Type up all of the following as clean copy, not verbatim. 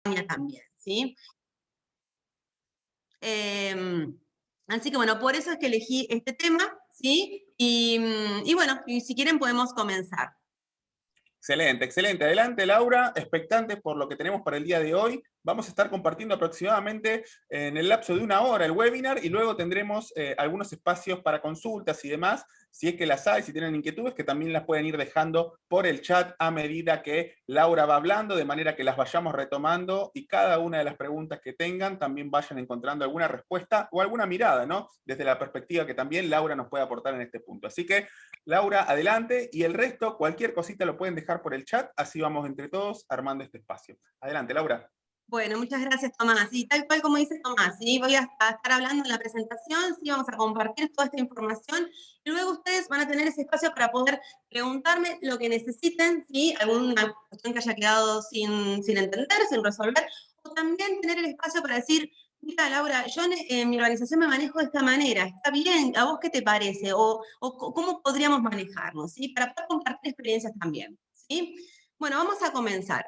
también, ¿sí? Así que bueno, por eso es que elegí este tema, ¿sí? Y bueno, y si quieren podemos comenzar. Excelente, excelente. Adelante, Laura, expectantes por lo que tenemos para el día de hoy. Vamos a estar compartiendo aproximadamente en el lapso de 1 hora el webinar y luego tendremos algunos espacios para consultas y demás, si es que las hay, si tienen inquietudes, que también las pueden ir dejando por el chat a medida que Laura va hablando, de manera que las vayamos retomando y cada una de las preguntas que tengan también vayan encontrando alguna respuesta o alguna mirada, ¿no? Desde la perspectiva que también Laura nos puede aportar en este punto. Así que, Laura, adelante, y el resto, cualquier cosita lo pueden dejar por el chat, así vamos entre todos armando este espacio. Adelante, Laura. Bueno, muchas gracias, Tomás. Y tal cual como dice Tomás, ¿sí? Voy a estar hablando en la presentación, sí, vamos a compartir toda esta información y luego ustedes van a tener ese espacio para poder preguntarme lo que necesiten, ¿sí? Alguna cuestión que haya quedado sin entender, sin resolver, o también tener el espacio para decir, mira, Laura, yo en mi organización me manejo de esta manera, ¿está bien? ¿A vos qué te parece? O ¿cómo podríamos manejarnos? ¿Sí? Para poder compartir experiencias también, ¿sí? Bueno, vamos a comenzar.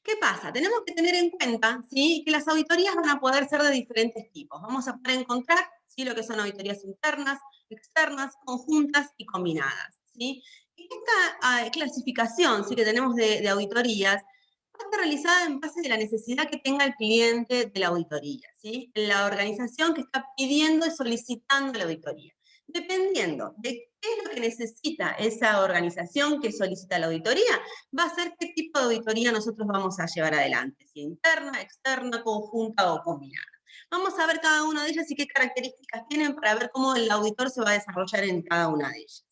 ¿Qué pasa? Tenemos que tener en cuenta, ¿sí?, que las auditorías van a poder ser de diferentes tipos. Vamos a poder encontrar, ¿sí?, lo que son auditorías internas, externas, conjuntas y combinadas, ¿sí? Y esta clasificación, ¿sí?, que tenemos de auditorías va a estar realizada en base de la necesidad que tenga el cliente de la auditoría, ¿sí? La organización que está pidiendo y solicitando la auditoría. Dependiendo de qué es lo que necesita esa organización que solicita la auditoría, va a ser qué tipo de auditoría nosotros vamos a llevar adelante, si interna, externa, conjunta o combinada. Vamos a ver cada una de ellas y qué características tienen para ver cómo el auditor se va a desarrollar en cada una de ellas.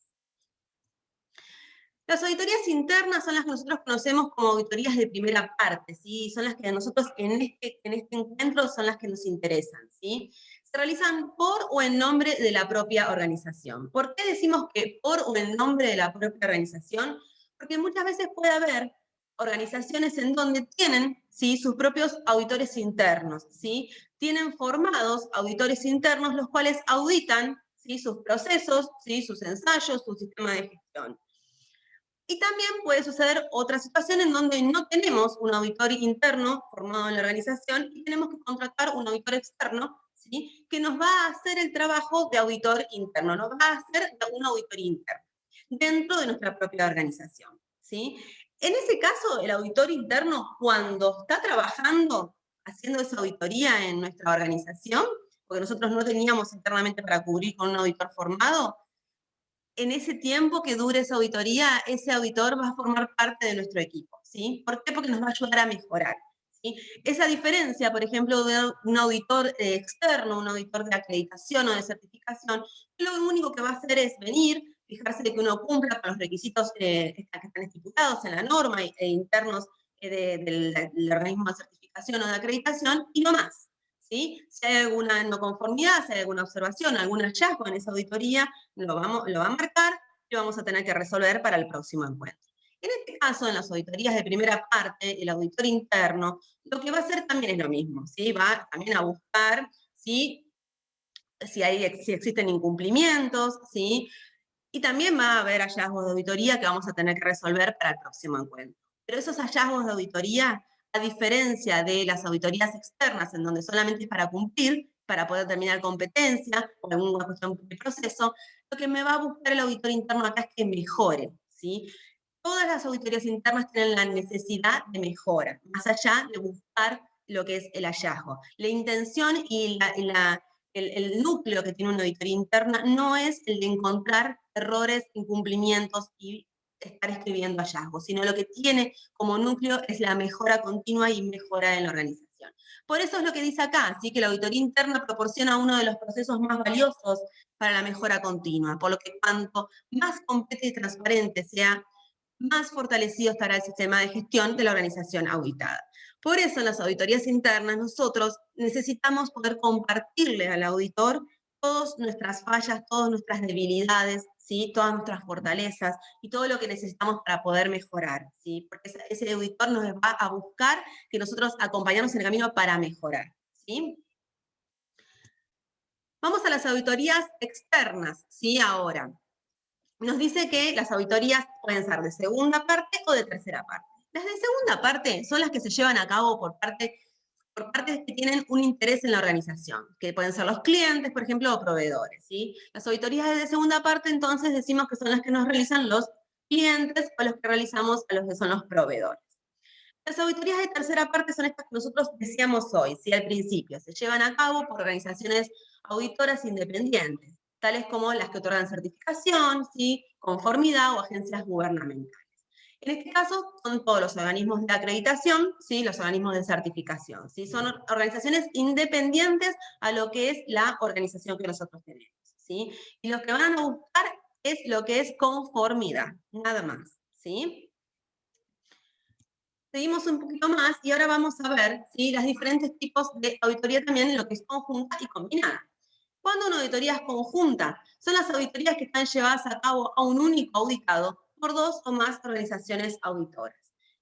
Las auditorías internas son las que nosotros conocemos como auditorías de primera parte, ¿sí? Son las que a nosotros en este encuentro son las que nos interesan, ¿sí? Se realizan por o en nombre de la propia organización. ¿Por qué decimos que por o en nombre de la propia organización? Porque muchas veces puede haber organizaciones en donde tienen, ¿sí?, sus propios auditores internos, ¿sí? Tienen formados auditores internos los cuales auditan, ¿sí?, sus procesos, ¿sí?, sus ensayos, su sistema de gestión. Y también puede suceder otra situación en donde no tenemos un auditor interno formado en la organización y tenemos que contratar un auditor externo, ¿sí?, que nos va a hacer el trabajo de auditor interno, nos va a hacer un auditor interno dentro de nuestra propia organización, ¿sí? En ese caso, el auditor interno, cuando está trabajando, haciendo esa auditoría en nuestra organización, porque nosotros no teníamos internamente para cubrir con un auditor formado, en ese tiempo que dure esa auditoría, ese auditor va a formar parte de nuestro equipo, ¿sí? ¿Por qué? Porque nos va a ayudar a mejorar, ¿sí? Esa diferencia, por ejemplo, de un auditor externo, un auditor de acreditación o de certificación, lo único que va a hacer es venir, fijarse de que uno cumpla con los requisitos que están estipulados en la norma internos del organismo de certificación o de acreditación, y no más, ¿sí? Si hay alguna no conformidad, si hay alguna observación, algún hallazgo en esa auditoría, lo va a marcar y lo vamos a tener que resolver para el próximo encuentro. En este caso, en las auditorías de primera parte, el auditor interno, lo que va a hacer también es lo mismo, ¿sí? Va también a buscar, ¿sí?, si existen incumplimientos, ¿sí? Y también va a haber hallazgos de auditoría que vamos a tener que resolver para el próximo encuentro. Pero esos hallazgos de auditoría, a diferencia de las auditorías externas, en donde solamente es para cumplir, para poder terminar competencia o alguna cuestión de proceso, lo que me va a buscar el auditor interno acá es que mejore, ¿sí? Todas las auditorías internas tienen la necesidad de mejora, más allá de buscar lo que es el hallazgo. La intención y el núcleo que tiene una auditoría interna no es el de encontrar errores, incumplimientos y estar escribiendo hallazgos, sino lo que tiene como núcleo es la mejora continua y mejora en la organización. Por eso es lo que dice acá, ¿sí?, que la auditoría interna proporciona uno de los procesos más valiosos para la mejora continua, por lo que cuanto más completo y transparente sea, más fortalecido estará el sistema de gestión de la organización auditada. Por eso en las auditorías internas nosotros necesitamos poder compartirle al auditor todas nuestras fallas, todas nuestras debilidades, ¿sí?, todas nuestras fortalezas y todo lo que necesitamos para poder mejorar, ¿sí?, porque ese auditor nos va a buscar que nosotros acompañamos en el camino para mejorar, ¿sí? Vamos a las auditorías externas, ¿sí? Ahora, nos dice que las auditorías pueden ser de segunda parte o de tercera parte. Las de segunda parte son las que se llevan a cabo por partes que tienen un interés en la organización, que pueden ser los clientes, por ejemplo, o proveedores, ¿sí? Las auditorías de segunda parte, entonces, decimos que son las que nos realizan los clientes o los que realizamos a los que son los proveedores. Las auditorías de tercera parte son estas que nosotros decíamos hoy, ¿sí? Al principio, se llevan a cabo por organizaciones auditoras independientes, tales como las que otorgan certificación, ¿sí? Conformidad o agencias gubernamentales. En este caso, son todos los organismos de acreditación, ¿sí? Los organismos de certificación, ¿sí? Son organizaciones independientes a lo que es la organización que nosotros tenemos, ¿sí? Y lo que van a buscar es lo que es conformidad, nada más, ¿sí? Seguimos un poquito más y ahora vamos a ver, ¿sí? Los diferentes tipos de auditoría también en lo que es conjunta y combinada. Cuando una auditoría es conjunta, son las auditorías que están llevadas a cabo a un único auditado por dos o más organizaciones auditoras.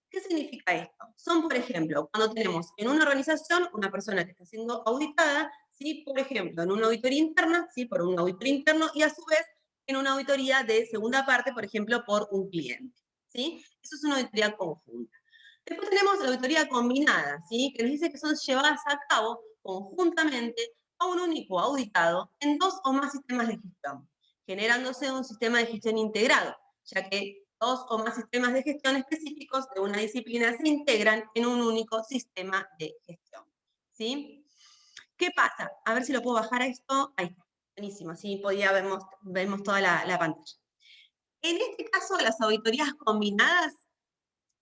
¿Qué significa esto? Son, por ejemplo, cuando tenemos en una organización una persona que está siendo auditada, ¿sí? Por ejemplo, en una auditoría interna, ¿sí? Por un auditor interno, y a su vez en una auditoría de segunda parte, por ejemplo, por un cliente, ¿sí? Eso es una auditoría conjunta. Después tenemos la auditoría combinada, ¿sí? Que nos dice que son llevadas a cabo conjuntamente a un único auditado en dos o más sistemas de gestión, generándose un sistema de gestión integrado, ya que dos o más sistemas de gestión específicos de una disciplina se integran en un único sistema de gestión, ¿sí? ¿Qué pasa? A ver si lo puedo bajar a esto. Ahí está, buenísimo, así vemos toda la pantalla. En este caso, las auditorías combinadas,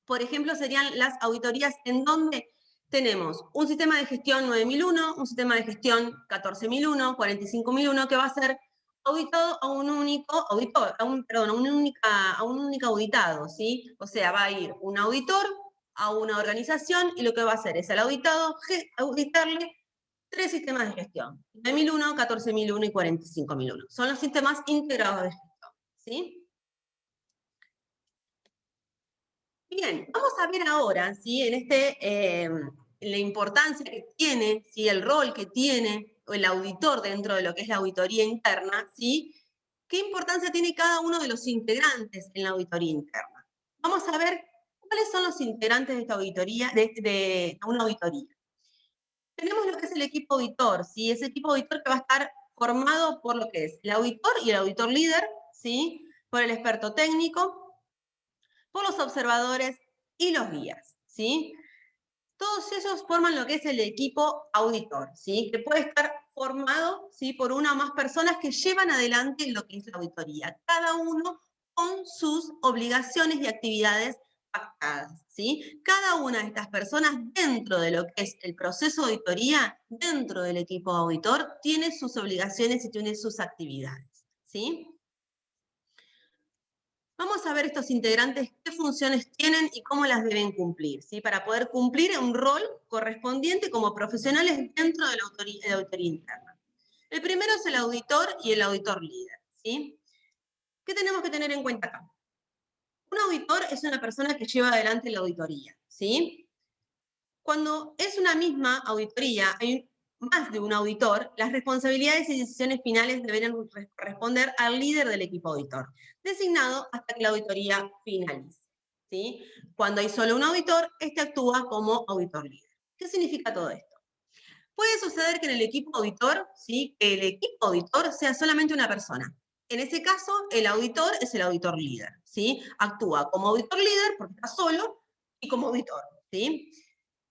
por ejemplo, serían las auditorías en donde tenemos un sistema de gestión 9001, un sistema de gestión 14001, 45001, que va a ser auditado a un único auditor, a un único auditado, ¿sí? O sea, va a ir un auditor a una organización y lo que va a hacer es al auditado auditarle tres sistemas de gestión: 9001, 14001 y 45001. Son los sistemas integrados de gestión, ¿sí? Bien, vamos a ver ahora, ¿sí? La importancia que tiene, ¿sí? El rol que tiene el auditor dentro de lo que es la auditoría interna, ¿sí? ¿Qué importancia tiene cada uno de los integrantes en la auditoría interna? Vamos a ver cuáles son los integrantes de esta auditoría, de una auditoría. Tenemos lo que es el equipo auditor, ¿sí? Ese equipo auditor que va a estar formado por lo que es el auditor y el auditor líder, ¿sí? Por el experto técnico, por los observadores y los guías, ¿sí? Todos ellos forman lo que es el equipo auditor, ¿sí? Que puede estar formado, ¿sí? Por una o más personas que llevan adelante lo que es la auditoría, cada uno con sus obligaciones y actividades pactadas, ¿sí? Cada una de estas personas dentro de lo que es el proceso de auditoría, dentro del equipo auditor, tiene sus obligaciones y tiene sus actividades, ¿sí? Vamos a ver estos integrantes, qué funciones tienen y cómo las deben cumplir, ¿sí? Para poder cumplir un rol correspondiente como profesionales dentro de la auditoría interna. El primero es el auditor y el auditor líder, ¿sí? ¿Qué tenemos que tener en cuenta acá? Un auditor es una persona que lleva adelante la auditoría, ¿sí? Cuando es una misma auditoría, hay más de un auditor, las responsabilidades y decisiones finales deberán corresponder al líder del equipo auditor, designado hasta que la auditoría finalice, ¿sí? Cuando hay solo un auditor, este actúa como auditor líder. ¿Qué significa todo esto? Puede suceder que en el equipo auditor, ¿sí? Que el equipo auditor sea solamente una persona. En ese caso, el auditor es el auditor líder, ¿sí? Actúa como auditor líder porque está solo y como auditor, ¿sí?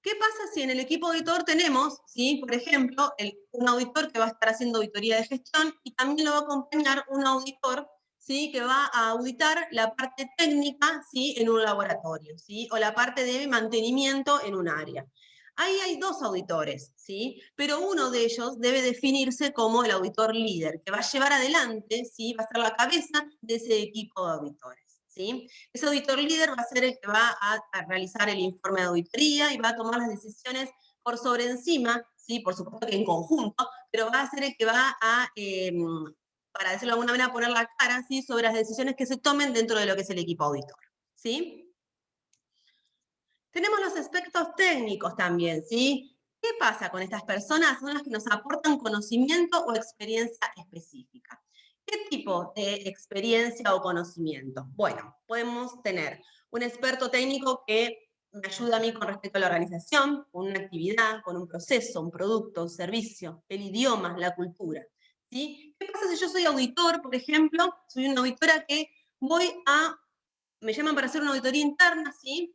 ¿Qué pasa si en el equipo auditor tenemos, ¿sí? Por ejemplo, un auditor que va a estar haciendo auditoría de gestión y también lo va a acompañar un auditor, ¿sí? Que va a auditar la parte técnica, ¿sí? En un laboratorio, ¿sí? O la parte de mantenimiento en un área. Ahí hay dos auditores, ¿sí? Pero uno de ellos debe definirse como el auditor líder, que va a llevar adelante, ¿sí? Va a ser la cabeza de ese equipo de auditores, ¿sí? Ese auditor líder va a ser el que va a realizar el informe de auditoría y va a tomar las decisiones por sobre encima, ¿sí? Por supuesto que en conjunto, pero va a ser el que va a, para decirlo de alguna manera, poner la cara, ¿sí? Sobre las decisiones que se tomen dentro de lo que es el equipo auditor, ¿sí? Tenemos los aspectos técnicos también, ¿sí? ¿Qué pasa con estas personas? Son las que nos aportan conocimiento o experiencia específica. ¿Qué tipo de experiencia o conocimiento? Bueno, podemos tener un experto técnico que me ayuda a mí con respecto a la organización, con una actividad, con un proceso, un producto, un servicio, el idioma, la cultura. ¿Sí? ¿Qué pasa si yo soy auditor, por ejemplo? Soy una auditora que me llaman para hacer una auditoría interna, ¿sí?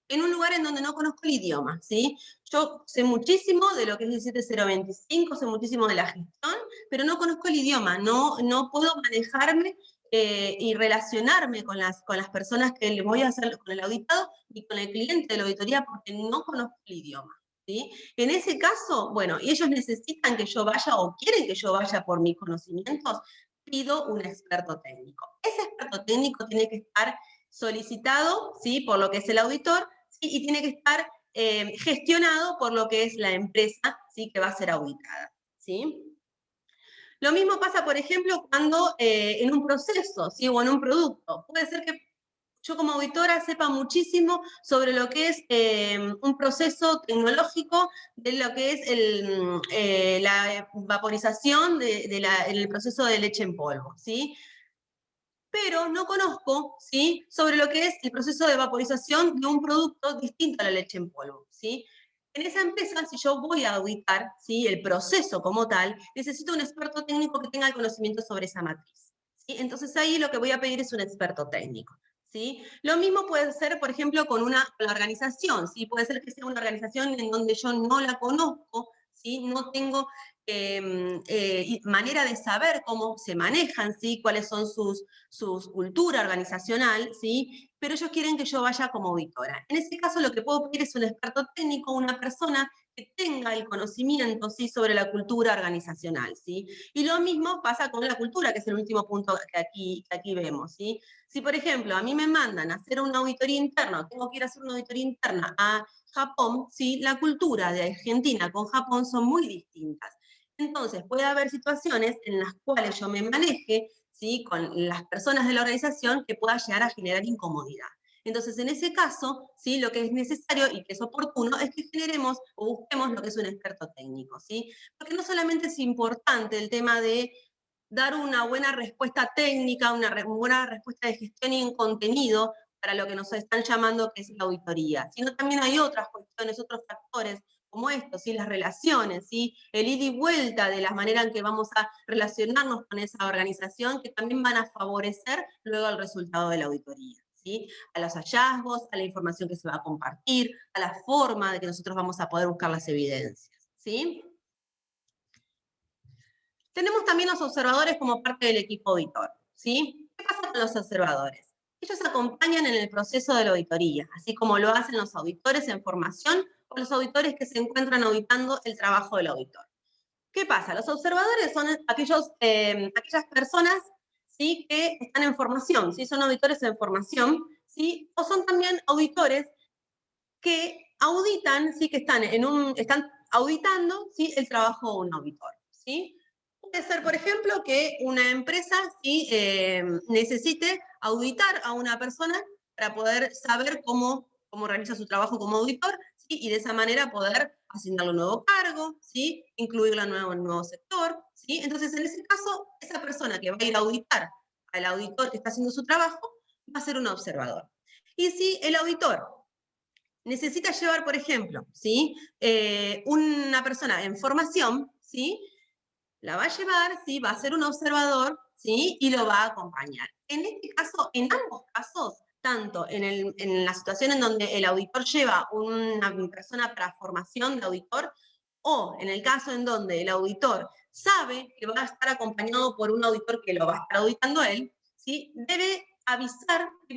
En un lugar en donde no conozco el idioma, ¿sí? Yo sé muchísimo de lo que es el 7025, sé muchísimo de la gestión, pero no conozco el idioma, no puedo manejarme y relacionarme con las personas que le voy a hacer, con el auditado y con el cliente de la auditoría porque no conozco el idioma, ¿sí? En ese caso, bueno, y ellos necesitan que yo vaya o quieren que yo vaya por mis conocimientos, pido un experto técnico. Ese experto técnico tiene que estar solicitado, ¿sí? Por lo que es el auditor, ¿sí? Y tiene que estar gestionado por lo que es la empresa, ¿sí? Que va a ser auditada, ¿sí? Lo mismo pasa, por ejemplo, cuando en un proceso, ¿sí? O en un producto. Puede ser que yo como auditora sepa muchísimo sobre lo que es un proceso tecnológico de lo que es la vaporización en el proceso de leche en polvo, ¿sí? Pero no conozco, ¿sí? Sobre lo que es el proceso de vaporización de un producto distinto a la leche en polvo, ¿sí? En esa empresa, si yo voy a auditar, ¿sí? El proceso como tal, necesito un experto técnico que tenga el conocimiento sobre esa matriz, ¿sí? Entonces ahí lo que voy a pedir es un experto técnico, ¿sí? Lo mismo puede ser, por ejemplo, con la organización, ¿sí? Puede ser que sea una organización en donde yo no la conozco, ¿sí? No tengo manera de saber cómo se manejan, ¿sí? Cuáles son su cultura organizacional, ¿sí? Pero ellos quieren que yo vaya como auditora. En ese caso lo que puedo pedir es un experto técnico, una persona que tenga el conocimiento, ¿sí? Sobre la cultura organizacional, ¿sí? Y lo mismo pasa con la cultura, que es el último punto que aquí vemos, ¿sí? Si, por ejemplo, a mí me mandan a hacer una auditoría interna, tengo que ir a hacer una auditoría interna a Japón, ¿sí? La cultura de Argentina con Japón son muy distintas. Entonces, puede haber situaciones en las cuales yo me maneje, ¿sí? Con las personas de la organización que pueda llegar a generar incomodidad. Entonces, en ese caso, ¿sí? Lo que es necesario y que es oportuno es que generemos o busquemos lo que es un experto técnico, ¿sí? Porque no solamente es importante el tema de dar una buena respuesta técnica, una buena respuesta de gestión y en contenido para lo que nos están llamando que es la auditoría, sino también hay otras cuestiones, otros factores como esto, ¿sí? Las relaciones, ¿sí? El ida y vuelta de la manera en que vamos a relacionarnos con esa organización que también van a favorecer luego el resultado de la auditoría, ¿sí? A los hallazgos, a la información que se va a compartir, a la forma de que nosotros vamos a poder buscar las evidencias, ¿sí? Tenemos también los observadores como parte del equipo auditor, ¿sí? ¿Qué pasa con los observadores? Ellos acompañan en el proceso de la auditoría, así como lo hacen los auditores en formación o los auditores que se encuentran auditando el trabajo del auditor. ¿Qué pasa? Los observadores son aquellas personas, ¿sí? Que están en formación, ¿sí? Son auditores en formación, ¿sí? O son también auditores que auditan, ¿sí? Que están auditando, ¿sí? El trabajo de un auditor, ¿sí? Puede ser, por ejemplo, que una empresa, ¿sí? Necesite auditar a una persona para poder saber cómo realiza su trabajo como auditor, ¿sí? Y de esa manera poder asignarle un nuevo cargo, ¿sí? Incluirla en un nuevo sector, ¿sí? Entonces, en ese caso, esa persona que va a ir a auditar al auditor que está haciendo su trabajo va a ser un observador. Y si el auditor necesita llevar, por ejemplo, ¿sí? Una persona en formación, ¿sí? La va a llevar, ¿sí? Va a ser un observador, ¿sí? Y lo va a acompañar. En este caso, en ambos casos, tanto en la situación en donde el auditor lleva una persona para formación de auditor, o en el caso en donde el auditor sabe que va a estar acompañado por un auditor que lo va a estar auditando él, ¿sí? Debe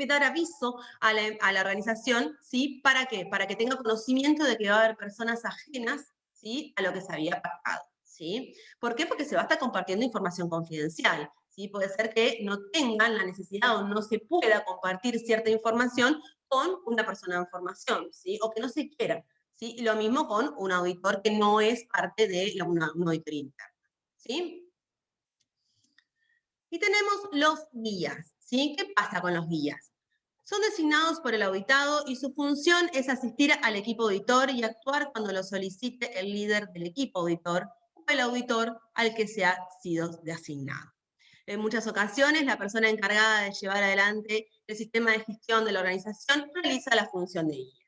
dar aviso a la organización, ¿sí? ¿Para qué? Para que tenga conocimiento de que va a haber personas ajenas, ¿sí? A lo que se había pactado, ¿sí? ¿Por qué? Porque se va a estar compartiendo información confidencial, ¿sí? Puede ser que no tengan la necesidad o no se pueda compartir cierta información con una persona en formación, ¿sí? O que no se quiera, ¿sí? Y lo mismo con un auditor que no es parte de una auditoría interna, ¿sí? Y tenemos los guías, ¿sí? ¿Qué pasa con los guías? Son designados por el auditado y su función es asistir al equipo auditor y actuar cuando lo solicite el líder del equipo auditor o el auditor al que se ha sido asignado. En muchas ocasiones, la persona encargada de llevar adelante el sistema de gestión de la organización, realiza la función de guía.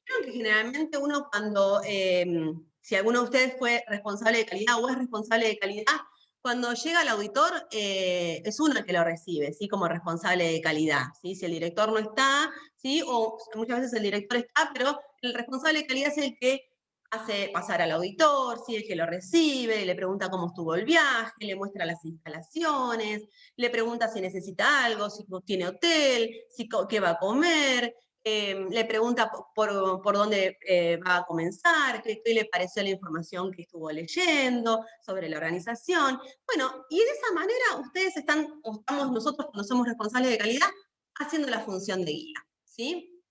Creo que generalmente uno cuando, si alguno de ustedes fue responsable de calidad o es responsable de calidad, cuando llega el auditor, es uno el que lo recibe, ¿sí? Como responsable de calidad, ¿sí? Si el director no está, ¿sí? O muchas veces el director está, pero el responsable de calidad es el que hace pasar al auditor, ¿sí? El que lo recibe, le pregunta cómo estuvo el viaje, le muestra las instalaciones, le pregunta si necesita algo, si tiene hotel, si, qué va a comer, le pregunta por dónde va a comenzar, qué le pareció la información que estuvo leyendo sobre la organización. Bueno, y de esa manera ustedes están, o estamos nosotros, cuando somos responsables de calidad, haciendo la función de guía, ¿sí?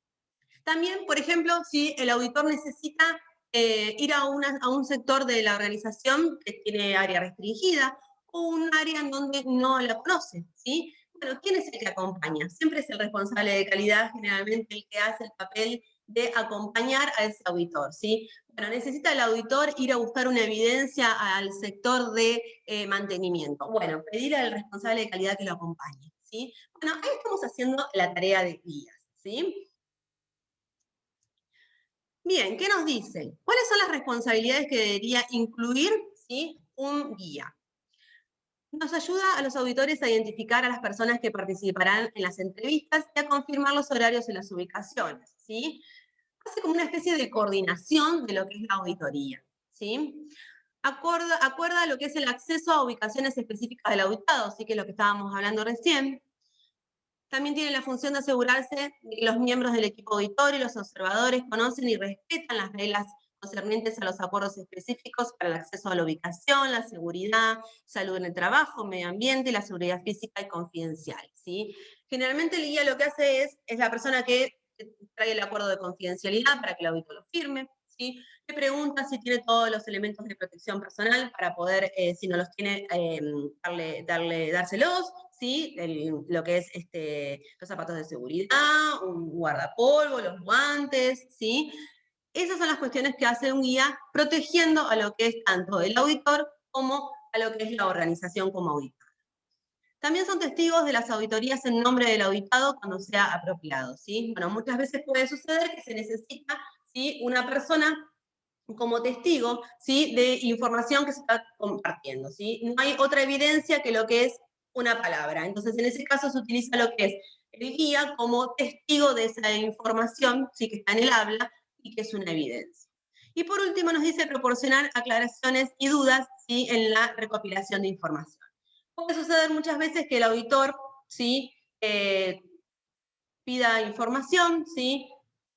También, por ejemplo, si el auditor necesita ir a un sector de la organización que tiene área restringida o un área en donde no la conoce, ¿sí? Bueno, ¿quién es el que acompaña? Siempre es el responsable de calidad, generalmente el que hace el papel de acompañar a ese auditor, ¿sí? Bueno, necesita el auditor ir a buscar una evidencia al sector de mantenimiento. Bueno, pedirle al responsable de calidad que lo acompañe, ¿sí? Bueno, ahí estamos haciendo la tarea de guías, ¿sí? Bien, ¿qué nos dice? ¿Cuáles son las responsabilidades que debería incluir, ¿sí? Un guía? Nos ayuda a los auditores a identificar a las personas que participarán en las entrevistas y a confirmar los horarios y las ubicaciones, ¿sí? Hace como una especie de coordinación de lo que es la auditoría, ¿sí? Acuerda lo que es el acceso a ubicaciones específicas del auditado, ¿sí? Que es lo que estábamos hablando recién. También tiene la función de asegurarse de que los miembros del equipo auditorio y los observadores conocen y respetan las reglas concernientes a los acuerdos específicos para el acceso a la ubicación, la seguridad, salud en el trabajo, medio ambiente y la seguridad física y confidencial, ¿sí? Generalmente el guía lo que hace es la persona que trae el acuerdo de confidencialidad para que el auditor lo firme, ¿sí? Le pregunta si tiene todos los elementos de protección personal para poder, si no los tiene, dárselos, ¿sí? Lo que es los zapatos de seguridad, un guardapolvo, los guantes, ¿sí? Esas son las cuestiones que hace un guía protegiendo a lo que es tanto el auditor como a lo que es la organización como auditor. También son testigos de las auditorías en nombre del auditado cuando sea apropiado, ¿sí? Bueno, muchas veces puede suceder que se necesita, ¿sí? Una persona como testigo, ¿sí? De información que se está compartiendo, ¿sí? No hay otra evidencia que lo que es una palabra. Entonces, en ese caso se utiliza lo que es el guía como testigo de esa información, ¿sí? Que está en el habla y que es una evidencia. Y por último nos dice proporcionar aclaraciones y dudas, ¿sí? En la recopilación de información. Puede suceder muchas veces que el auditor, ¿sí? Pida información, ¿sí?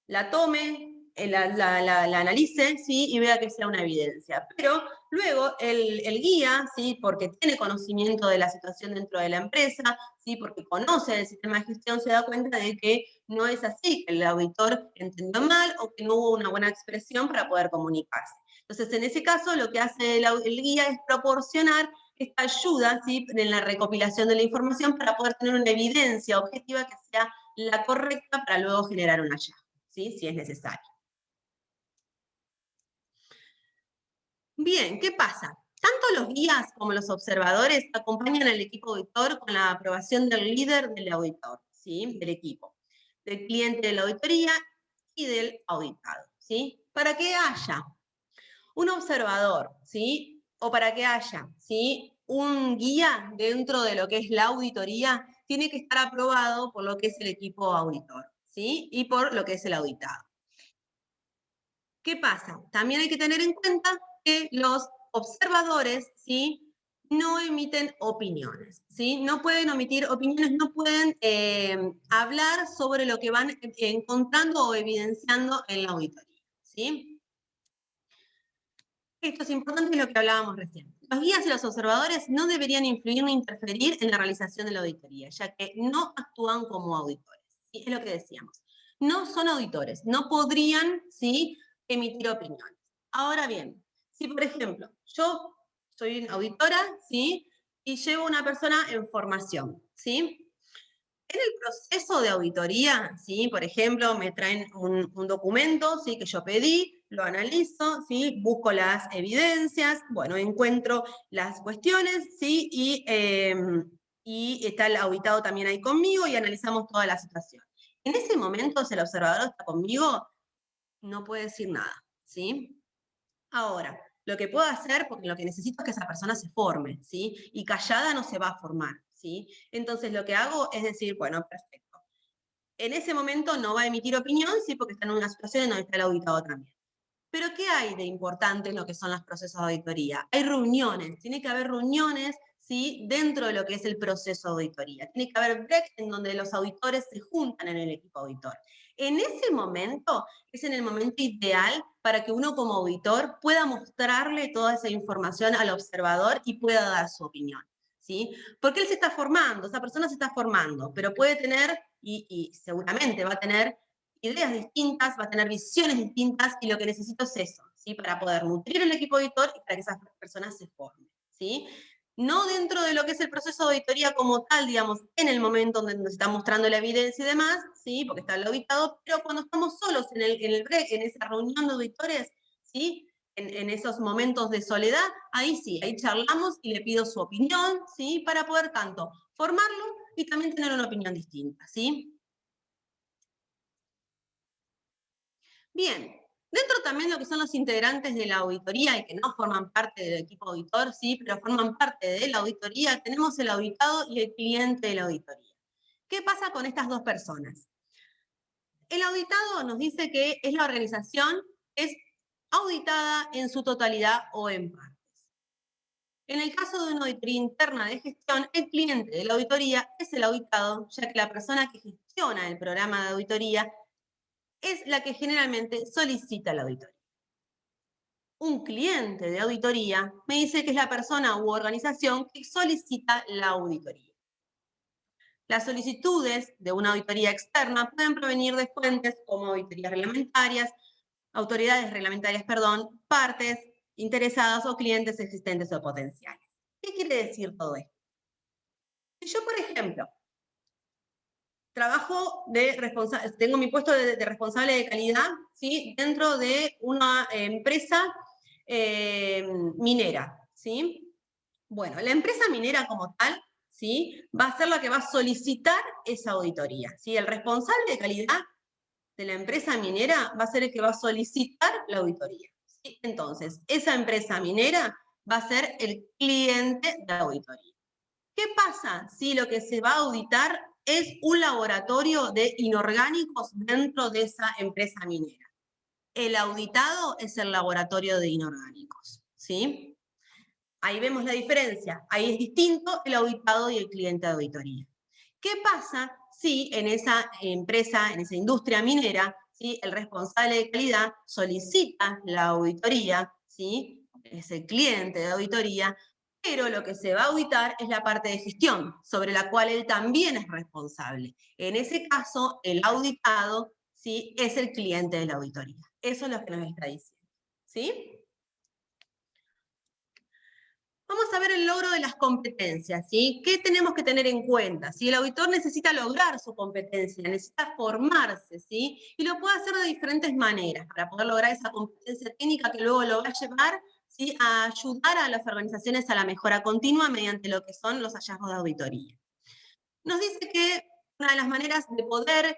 La tome, la analice, ¿sí? Y vea que sea una evidencia. Pero luego el guía, ¿sí? Porque tiene conocimiento de la situación dentro de la empresa, ¿sí? Porque conoce el sistema de gestión, se da cuenta de que no es así, que el auditor entendió mal o que no hubo una buena expresión para poder comunicarse. Entonces, en ese caso, lo que hace el guía es proporcionar esta ayuda, ¿sí? En la recopilación de la información para poder tener una evidencia objetiva que sea la correcta para luego generar un hallazgo, ¿sí? Si es necesario. Bien, ¿qué pasa? Tanto los guías como los observadores acompañan al equipo auditor con la aprobación del líder del auditor, ¿sí? Del equipo, del cliente de la auditoría y del auditado, ¿sí? Para que haya un observador, ¿sí? O para que haya, ¿sí? Un guía dentro de lo que es la auditoría, tiene que estar aprobado por lo que es el equipo auditor, ¿sí? Y por lo que es el auditado. ¿Qué pasa? También hay que tener en cuenta que los observadores, ¿sí? No emiten opiniones, ¿sí? No pueden emitir opiniones, no pueden hablar sobre lo que van encontrando o evidenciando en la auditoría, ¿sí? Esto es importante, es lo que hablábamos recién. Los guías y los observadores no deberían influir ni interferir en la realización de la auditoría, ya que no actúan como auditores, ¿sí? Es lo que decíamos. No son auditores, no podrían, ¿sí? Emitir opiniones. Ahora bien, si por ejemplo, yo soy auditora, ¿sí? Y llevo una persona en formación, ¿sí? En el proceso de auditoría, ¿sí? Por ejemplo, me traen un documento, ¿sí? Que yo pedí, lo analizo, ¿sí? Busco las evidencias, bueno, encuentro las cuestiones, ¿sí? Y y está el auditado también ahí conmigo y analizamos toda la situación. En ese momento, si el observador está conmigo, no puede decir nada, ¿sí? Ahora, lo que puedo hacer, porque lo que necesito es que esa persona se forme, ¿sí? Y callada no se va a formar, ¿sí? Entonces lo que hago es decir, bueno, perfecto. En ese momento no va a emitir opinión, sí, porque está en una situación en donde está el auditado también. Pero ¿qué hay de importante en lo que son los procesos de auditoría? Hay reuniones, tiene que haber reuniones, ¿sí? Dentro de lo que es el proceso de auditoría. Tiene que haber breaks en donde los auditores se juntan en el equipo auditor. En ese momento es en el momento ideal para que uno como auditor pueda mostrarle toda esa información al observador y pueda dar su opinión, ¿sí? Porque él se está formando, esa persona se está formando, pero puede tener, y seguramente va a tener, ideas distintas, va a tener visiones distintas, y lo que necesito es eso, ¿sí? Para poder nutrir el equipo auditor y para que esas personas se formen, ¿sí? No dentro de lo que es el proceso de auditoría como tal, digamos, en el momento donde nos está mostrando la evidencia y demás, ¿sí? Porque está el auditado, pero cuando estamos solos en el break, en esa reunión de auditores, ¿sí? En esos momentos de soledad, ahí sí, ahí charlamos y le pido su opinión, ¿sí? Para poder tanto formarlo y también tener una opinión distinta, ¿sí? Bien, dentro también lo que son los integrantes de la auditoría y que no forman parte del equipo auditor, sí, pero forman parte de la auditoría, tenemos el auditado y el cliente de la auditoría. ¿Qué pasa con estas dos personas? El auditado nos dice que es la organización, es auditada en su totalidad o en partes. En el caso de una auditoría interna de gestión, el cliente de la auditoría es el auditado, ya que la persona que gestiona el programa de auditoría es la que generalmente solicita la auditoría. Un cliente de auditoría me dice que es la persona u organización que solicita la auditoría. Las solicitudes de una auditoría externa pueden provenir de fuentes como auditorías reglamentarias, autoridades reglamentarias, perdón, partes interesadas o clientes existentes o potenciales. ¿Qué quiere decir todo esto? Si yo, por ejemplo, tengo mi puesto de responsable de calidad, ¿sí? Dentro de una empresa minera, ¿sí? Bueno, la empresa minera como tal, ¿sí? Va a ser la que va a solicitar esa auditoría, ¿sí? El responsable de calidad de la empresa minera va a ser el que va a solicitar la auditoría, ¿sí? Entonces, esa empresa minera va a ser el cliente de la auditoría. ¿Qué pasa si lo que se va a auditar es un laboratorio de inorgánicos dentro de esa empresa minera? El auditado es el laboratorio de inorgánicos, ¿sí? Ahí vemos la diferencia. Ahí es distinto el auditado y el cliente de auditoría. ¿Qué pasa si en esa empresa, en esa industria minera, ¿sí? El responsable de calidad solicita la auditoría, ¿sí? Es el cliente de auditoría, pero lo que se va a auditar es la parte de gestión, sobre la cual él también es responsable. En ese caso, el auditado, ¿sí? Es el cliente de la auditoría. Eso es lo que nos está diciendo, ¿sí? Vamos a ver el logro de las competencias, ¿sí? ¿Qué tenemos que tener en cuenta? Si el auditor necesita lograr su competencia, necesita formarse, ¿sí? Y lo puede hacer de diferentes maneras para poder lograr esa competencia técnica que luego lo va a llevar, ¿sí? A ayudar a las organizaciones a la mejora continua mediante lo que son los hallazgos de auditoría. Nos dice que una de las maneras de poder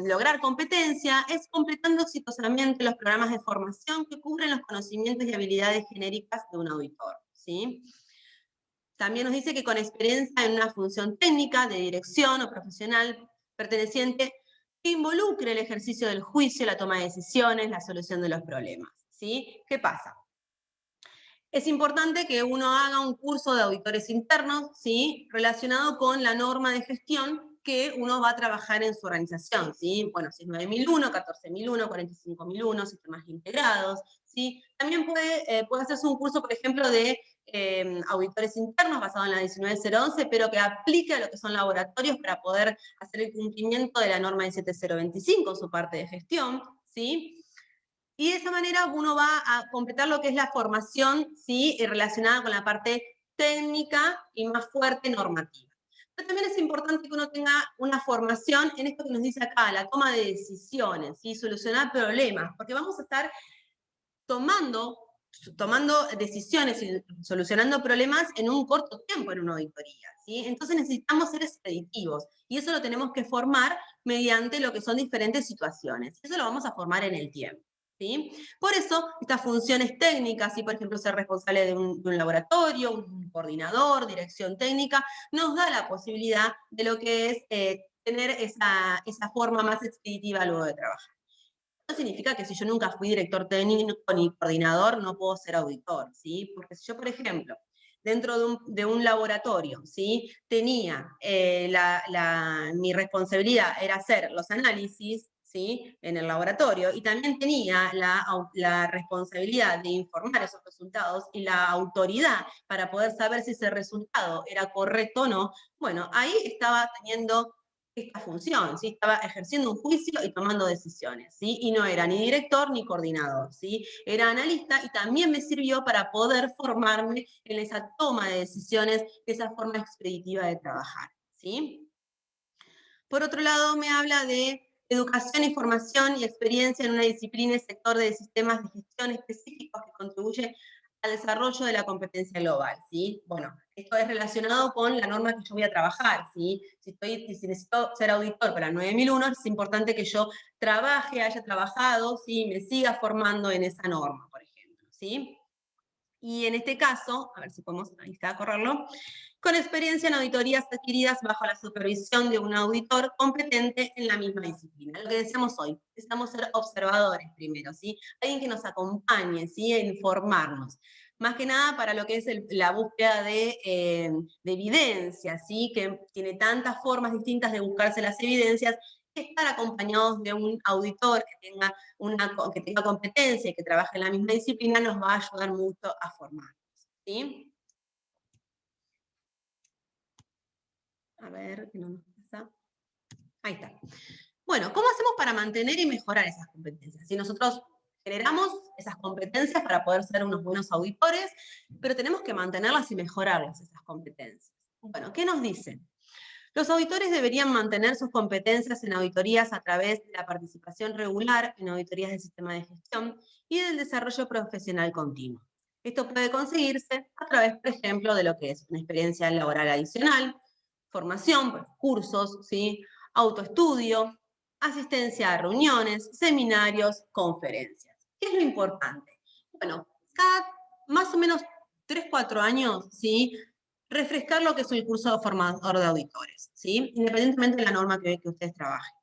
lograr competencia es completando exitosamente los programas de formación que cubren los conocimientos y habilidades genéricas de un auditor, ¿sí? También nos dice que con experiencia en una función técnica, de dirección o profesional perteneciente, que involucre el ejercicio del juicio, la toma de decisiones, la solución de los problemas, ¿sí? ¿Qué pasa? Es importante que uno haga un curso de auditores internos, ¿sí? Relacionado con la norma de gestión que uno va a trabajar en su organización, ¿sí? Bueno, si es 9001, 14001, 45001, sistemas integrados, ¿sí? También puede hacerse un curso, por ejemplo, de auditores internos basado en la 19011, pero que aplique a lo que son laboratorios para poder hacer el cumplimiento de la norma 17025 en su parte de gestión, ¿sí? Y de esa manera uno va a completar lo que es la formación, ¿sí? Relacionada con la parte técnica y más fuerte normativa. Pero también es importante que uno tenga una formación en esto que nos dice acá, la toma de decisiones, ¿sí? Solucionar problemas, porque vamos a estar tomando tomando decisiones y solucionando problemas en un corto tiempo en una auditoría, ¿sí? Entonces necesitamos ser expeditivos, y eso lo tenemos que formar mediante lo que son diferentes situaciones. Eso lo vamos a formar en el tiempo, ¿sí? Por eso, estas funciones técnicas, ¿sí? Por ejemplo, ser responsable de un laboratorio, un coordinador, dirección técnica, nos da la posibilidad de lo que es tener esa forma más expeditiva luego de trabajar. No significa que si yo nunca fui director técnico ni coordinador, no puedo ser auditor, ¿sí? Porque si yo, por ejemplo, dentro de un laboratorio, ¿sí? Tenía, mi responsabilidad era hacer los análisis, ¿sí? En el laboratorio, y también tenía la responsabilidad de informar esos resultados y la autoridad para poder saber si ese resultado era correcto o no. Bueno, ahí estaba teniendo esta función, ¿sí? Estaba ejerciendo un juicio y tomando decisiones, ¿sí? Y no era ni director ni coordinador, ¿sí? Era analista, y también me sirvió para poder formarme en esa toma de decisiones, esa forma expeditiva de trabajar, ¿sí? Por otro lado, me habla de educación, información y experiencia en una disciplina y sector de sistemas de gestión específicos que contribuye al desarrollo de la competencia global, ¿sí? Bueno, esto es relacionado con la norma que yo voy a trabajar, ¿sí? Si necesito ser auditor para 9001, es importante que yo trabaje, haya trabajado, ¿sí? Me siga formando en esa norma, por ejemplo, ¿sí? Y en este caso, a ver si podemos, ahí está, correrlo, con experiencia en auditorías adquiridas bajo la supervisión de un auditor competente en la misma disciplina. Lo que decíamos hoy, necesitamos ser observadores primero, ¿sí? Alguien que nos acompañe, ¿sí? A informarnos. Más que nada para lo que es la búsqueda de evidencia, ¿sí? Que tiene tantas formas distintas de buscarse las evidencias, que estar acompañados de un auditor que tenga competencia y que trabaje en la misma disciplina nos va a ayudar mucho a formarnos, ¿sí? A ver, que no nos pasa. Ahí está. Bueno, ¿cómo hacemos para mantener y mejorar esas competencias? Si nosotros generamos esas competencias para poder ser unos buenos auditores, pero tenemos que mantenerlas y mejorarlas, esas competencias. Bueno, ¿qué nos dicen? Los auditores deberían mantener sus competencias en auditorías a través de la participación regular en auditorías del sistema de gestión y del desarrollo profesional continuo. Esto puede conseguirse a través, por ejemplo, de lo que es una experiencia laboral adicional, formación, cursos, ¿sí? Autoestudio, asistencia a reuniones, seminarios, conferencias. ¿Qué es lo importante? Bueno, cada más o menos 3-4 años, ¿sí? Refrescar lo que es el curso de formador de auditores, ¿sí? Independientemente de la norma que ustedes trabajen.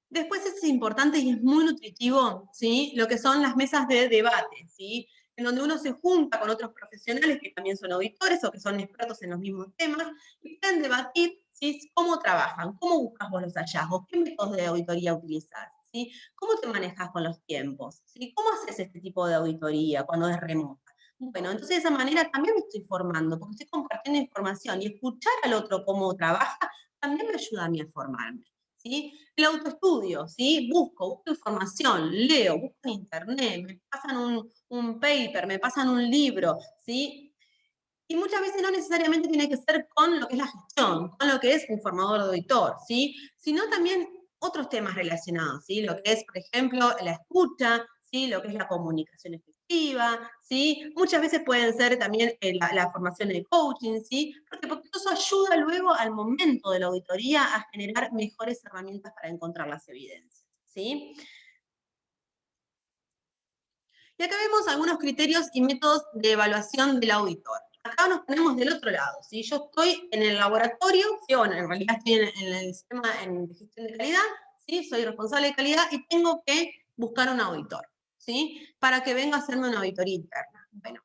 Después es importante y es muy nutritivo, ¿sí? Lo que son las mesas de debate, ¿sí? En donde uno se junta con otros profesionales que también son auditores o que son expertos en los mismos temas y pueden debatir, ¿sí? Cómo trabajan, cómo buscas vos los hallazgos, qué métodos de auditoría utilizás, ¿sí? Cómo te manejas con los tiempos, ¿sí? ¿Cómo haces este tipo de auditoría cuando es remota? Bueno, entonces de esa manera también me estoy formando, porque estoy compartiendo información, y escuchar al otro cómo trabaja también me ayuda a mí a formarme, ¿sí? El autoestudio, ¿sí? Busco información, leo, busco en internet, me pasan un paper, me pasan un libro, ¿sí? Y muchas veces no necesariamente tiene que ser con lo que es la gestión, con lo que es un formador de auditor, ¿sí? Sino también otros temas relacionados, ¿sí? Lo que es, por ejemplo, la escucha, ¿sí? Lo que es la comunicación efectiva, ¿sí? Muchas veces pueden ser también la formación de coaching, ¿sí? Porque eso ayuda luego al momento de la auditoría a generar mejores herramientas para encontrar las evidencias, ¿sí? Y acá vemos algunos criterios y métodos de evaluación del auditor. Acá nos ponemos del otro lado, ¿sí? Yo estoy en el laboratorio, ¿sí? Bueno, en realidad estoy en el sistema de gestión de calidad, ¿sí? Soy responsable de calidad y tengo que buscar un auditor, ¿sí? Para que venga a hacerme una auditoría interna. Bueno,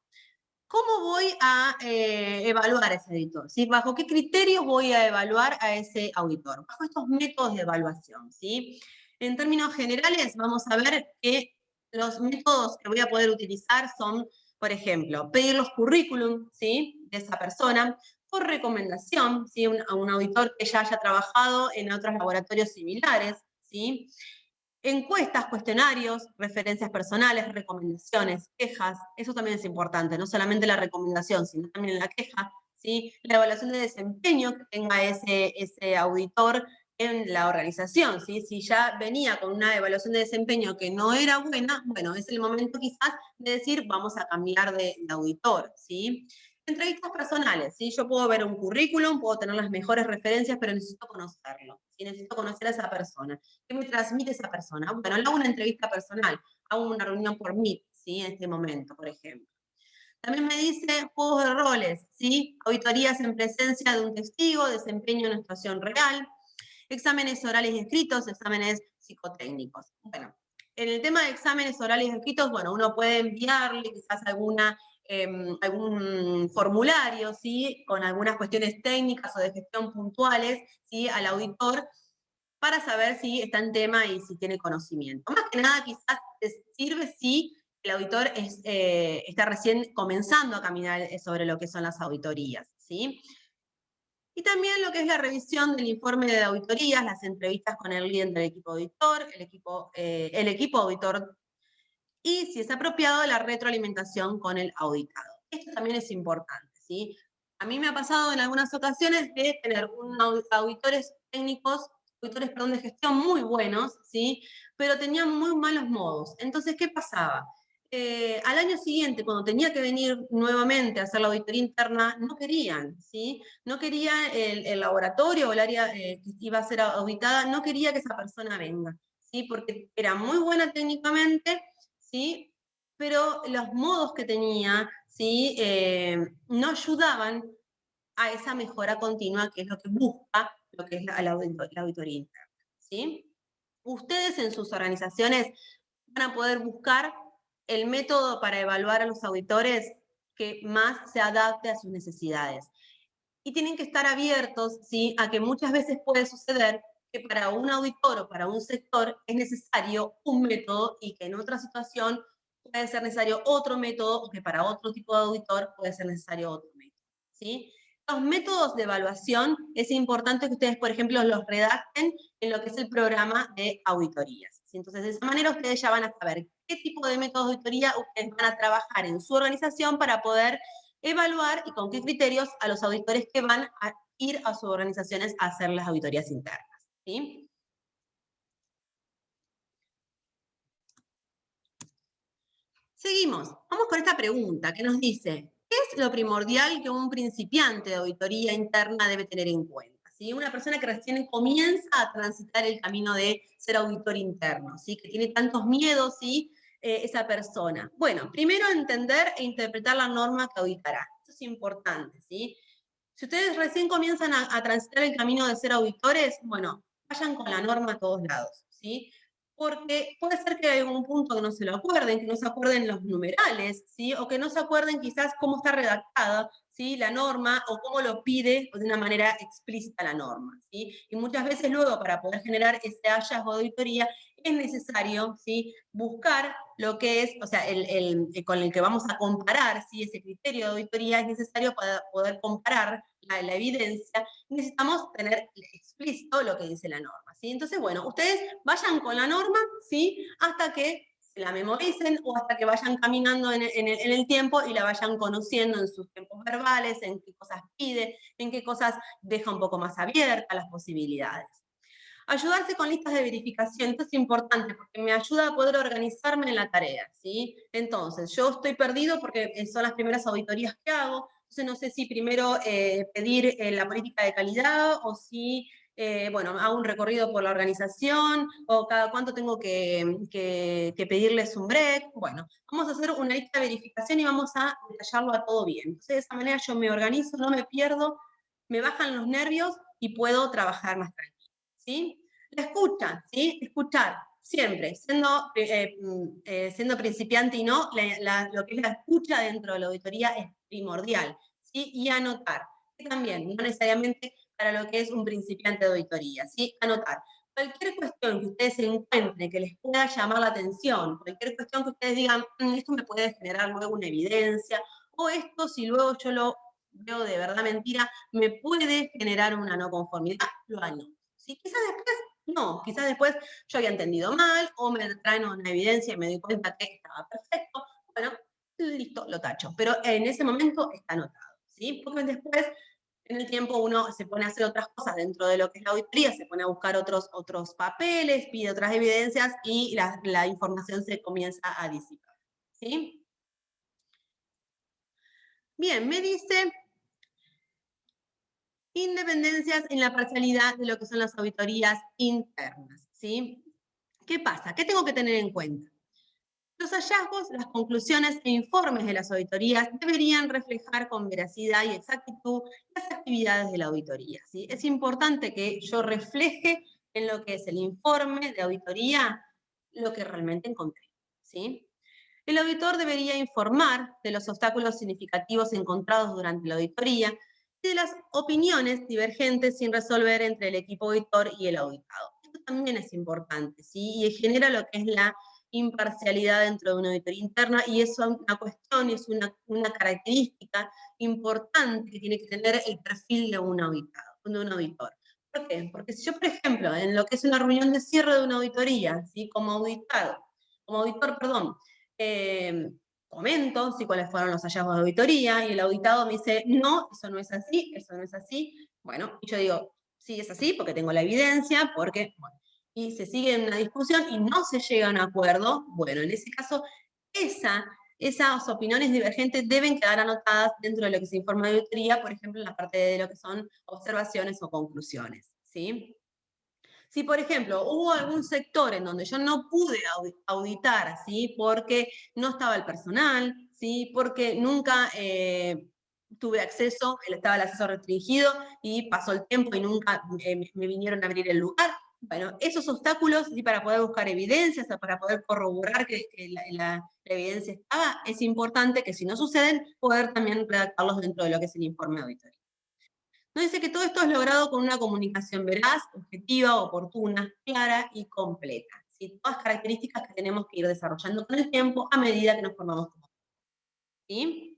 ¿cómo voy a evaluar a ese auditor? ¿Sí? ¿Bajo qué criterios voy a evaluar a ese auditor? Bajo estos métodos de evaluación, ¿sí? En términos generales, vamos a ver que los métodos que voy a poder utilizar son, por ejemplo, pedir los currículum, ¿sí? De esa persona, por recomendación, ¿sí? A un auditor que ya haya trabajado en otros laboratorios similares, ¿sí? Encuestas, cuestionarios, referencias personales, recomendaciones, quejas, eso también es importante, no solamente la recomendación, sino también la queja, ¿sí? La evaluación de desempeño que tenga ese auditor en la organización, ¿sí? Si ya venía con una evaluación de desempeño que no era buena, bueno, es el momento quizás de decir, vamos a cambiar de auditor, ¿sí? Entrevistas personales, ¿sí? Yo puedo ver un currículum, puedo tener las mejores referencias, pero necesito conocerlo, ¿sí? Necesito conocer a esa persona. ¿Qué me transmite esa persona? Bueno, le hago una entrevista personal, hago una reunión por Meet, ¿sí? En este momento, por ejemplo. También me dice juegos de roles, ¿sí? Auditorías en presencia de un testigo, desempeño en una situación real, exámenes orales y escritos, exámenes psicotécnicos. Bueno, en el tema de exámenes orales y escritos, bueno, uno puede enviarle quizás algún formulario, ¿sí? Con algunas cuestiones técnicas o de gestión puntuales, ¿sí? Al auditor, para saber si está en tema y si tiene conocimiento. Más que nada, quizás te sirve si el auditor está recién comenzando a caminar sobre lo que son las auditorías, ¿sí? Y también lo que es la revisión del informe de auditorías, las entrevistas con el líder del equipo auditor, el equipo auditor, y si es apropiado, la retroalimentación con el auditado. Esto también es importante, ¿sí? A mí me ha pasado en algunas ocasiones de tener auditores técnicos, perdón, de gestión muy buenos, ¿sí? Pero tenían muy malos modos. Entonces, ¿qué pasaba? Al año siguiente, cuando tenía que venir nuevamente a hacer la auditoría interna, no querían, ¿sí? No quería el laboratorio o el área que iba a ser auditada, no quería que esa persona venga, ¿sí? Porque era muy buena técnicamente, ¿sí? Pero los modos que tenía, ¿sí? No ayudaban a esa mejora continua, que es lo que busca, lo que es la auditoría interna, ¿sí? Ustedes en sus organizaciones van a poder buscar el método para evaluar a los auditores que más se adapte a sus necesidades. Y tienen que estar abiertos, ¿sí? A que muchas veces puede suceder que para un auditor o para un sector es necesario un método y que en otra situación puede ser necesario otro método o que para otro tipo de auditor puede ser necesario otro método, ¿sí? Los métodos de evaluación es importante que ustedes, por ejemplo, los redacten en lo que es el programa de auditorías, ¿sí? Entonces, de esa manera ustedes ya van a saber qué tipo de métodos de auditoría ustedes van a trabajar en su organización para poder evaluar y con qué criterios a los auditores que van a ir a sus organizaciones a hacer las auditorías internas, ¿sí? Seguimos. Vamos con esta pregunta que nos dice, ¿qué es lo primordial que un principiante de auditoría interna debe tener en cuenta? ¿Sí? Una persona que recién comienza a transitar el camino de ser auditor interno, ¿sí? Que tiene tantos miedos, ¿sí? Esa persona. Bueno, primero entender e interpretar la norma que auditará. Eso es importante, ¿sí? Si ustedes recién comienzan a transitar el camino de ser auditores, bueno, vayan con la norma a todos lados, ¿sí? Porque puede ser que hay algún punto que no se lo acuerden, que no se acuerden los numerales, ¿sí? O que no se acuerden quizás cómo está redactada, ¿sí? La norma o cómo lo pide de una manera explícita la norma, ¿sí? Y muchas veces luego para poder generar ese hallazgo de auditoría es necesario, ¿sí? Buscar lo que es, o sea, con el que vamos a comparar, ¿sí? Ese criterio de auditoría es necesario para poder comparar la evidencia, necesitamos tener explícito lo que dice la norma, ¿sí? Entonces, bueno, ustedes vayan con la norma, ¿sí? Hasta que se la memoricen o hasta que vayan caminando en el tiempo y la vayan conociendo en sus tiempos verbales, en qué cosas pide, en qué cosas deja un poco más abiertas las posibilidades. Ayudarse con listas de verificación, esto es importante porque me ayuda a poder organizarme en la tarea, ¿sí? Entonces, yo estoy perdido porque son las primeras auditorías que hago, entonces no sé si primero pedir la política de calidad o si, bueno, hago un recorrido por la organización o cada cuánto tengo que pedirles un break. Bueno, vamos a hacer una lista de verificación y vamos a detallarlo a todo bien. Entonces, de esa manera yo me organizo, no me pierdo, me bajan los nervios y puedo trabajar más tranquilo. ¿Sí? La escucha, ¿sí? Escuchar, siempre, siendo principiante y no, lo que es la escucha dentro de la auditoría es primordial, ¿sí? Y anotar, que también, no necesariamente para lo que es un principiante de auditoría, ¿sí? Anotar. Cualquier cuestión que ustedes encuentren que les pueda llamar la atención, cualquier cuestión que ustedes digan, esto me puede generar luego una evidencia, o esto, si luego yo lo veo de verdad mentira, me puede generar una no conformidad, lo anoto. ¿Sí? Quizás después, no, quizás después yo había entendido mal o me traen una evidencia y me doy cuenta que estaba perfecto. Bueno, listo, lo tacho. Pero en ese momento está anotado, ¿sí? Porque después En el tiempo uno se pone a hacer otras cosas dentro de lo que es la auditoría, se pone a buscar otros papeles, pide otras evidencias y la información se comienza a disipar. ¿Sí? Bien, me dice independencias en la parcialidad de lo que son las auditorías internas. ¿Sí? ¿Qué pasa? ¿Qué tengo que tener en cuenta? Los hallazgos, las conclusiones e informes de las auditorías deberían reflejar con veracidad y exactitud las actividades de la auditoría, ¿sí? Es importante que yo refleje en lo que es el informe de auditoría lo que realmente encontré, ¿sí? El auditor debería informar de los obstáculos significativos encontrados durante la auditoría y de las opiniones divergentes sin resolver entre el equipo auditor y el auditado. Esto también es importante, ¿sí? Y genera lo que es la imparcialidad dentro de una auditoría interna, y eso es una cuestión, es una característica importante que tiene que tener el perfil de un auditado, de un auditor. ¿Por qué? Porque si yo, por ejemplo, en lo que es una reunión de cierre de una auditoría, ¿sí? Como auditor, perdón, comento ¿sí? cuáles fueron los hallazgos de auditoría, y el auditado me dice, no, eso no es así, eso no es así. Bueno, y yo digo, sí es así, porque tengo la evidencia, porque, bueno, y se sigue en una discusión y no se llega a un acuerdo, bueno, en ese caso, esas opiniones divergentes deben quedar anotadas dentro de lo que se informa de auditoría, por ejemplo, en la parte de lo que son observaciones o conclusiones, ¿sí? Si, por ejemplo, hubo algún sector en donde yo no pude auditar, ¿sí? Porque no estaba el personal, ¿sí? Porque nunca tuve acceso, estaba el acceso restringido y pasó el tiempo y nunca me vinieron a abrir el lugar. Bueno, esos obstáculos, ¿sí? Para poder buscar evidencias, para poder corroborar que la evidencia estaba, es importante que si no suceden, poder también redactarlos dentro de lo que es el informe de auditoría. Nos dice que todo esto es logrado con una comunicación veraz, objetiva, oportuna, clara y completa. ¿Sí? Todas características que tenemos que ir desarrollando con el tiempo a medida que nos formamos como. ¿Sí?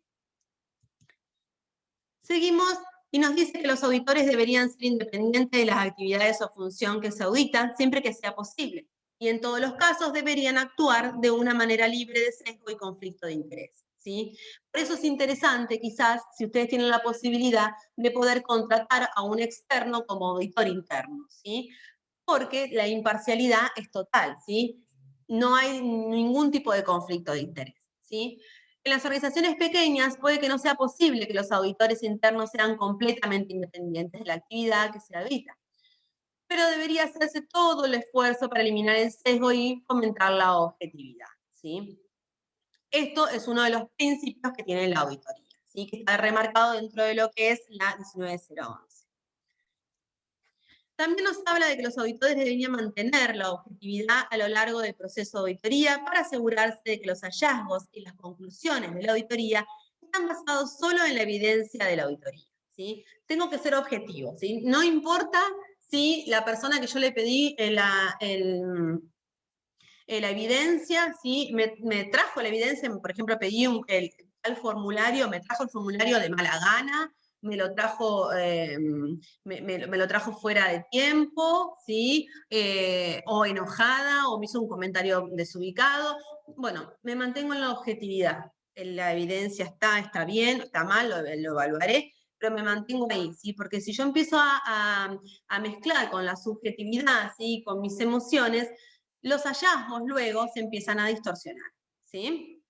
Seguimos y nos dice que los auditores deberían ser independientes de las actividades o función que se auditan, siempre que sea posible. Y en todos los casos deberían actuar de una manera libre de sesgo y conflicto de interés. ¿Sí? Por eso es interesante, quizás, si ustedes tienen la posibilidad de poder contratar a un externo como auditor interno, ¿sí? Porque la imparcialidad es total, ¿sí? No hay ningún tipo de conflicto de interés, ¿sí? En las organizaciones pequeñas puede que no sea posible que los auditores internos sean completamente independientes de la actividad que se audita, pero debería hacerse todo el esfuerzo para eliminar el sesgo y fomentar la objetividad, ¿sí? Esto es uno de los principios que tiene la auditoría, ¿sí? Que está remarcado dentro de lo que es la 19011. También nos habla de que los auditores deberían mantener la objetividad a lo largo del proceso de auditoría para asegurarse de que los hallazgos y las conclusiones de la auditoría están basados solo en la evidencia de la auditoría, ¿sí? Tengo que ser objetivo, ¿sí? No importa si la persona que yo le pedí la evidencia, ¿sí? Me trajo la evidencia, por ejemplo, pedí el formulario, me trajo el formulario de mala gana, me lo trajo, me lo trajo fuera de tiempo, ¿sí? O enojada, o me hizo un comentario desubicado. Bueno, me mantengo en la objetividad. La evidencia está bien, está mal, lo evaluaré, pero me mantengo ahí, ¿sí? Porque si yo empiezo a mezclar con la subjetividad, ¿sí? Con mis emociones, los hallazgos luego se empiezan a distorsionar, ¿sí?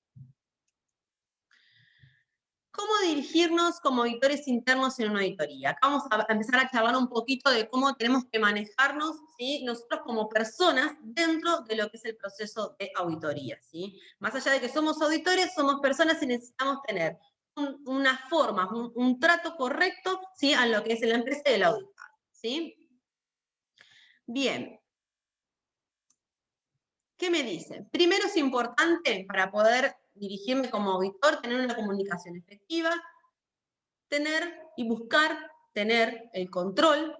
¿Cómo dirigirnos como auditores internos en una auditoría? Acá vamos a empezar a charlar un poquito de cómo tenemos que manejarnos, ¿sí? Nosotros como personas dentro de lo que es el proceso de auditoría, ¿sí? Más allá de que somos auditores, somos personas y necesitamos tener una forma, un trato correcto, ¿sí? A lo que es la empresa y el auditado, ¿sí? Bien. ¿Qué me dice? Primero es importante para poder dirigirme como auditor, tener una comunicación efectiva, tener y buscar tener el control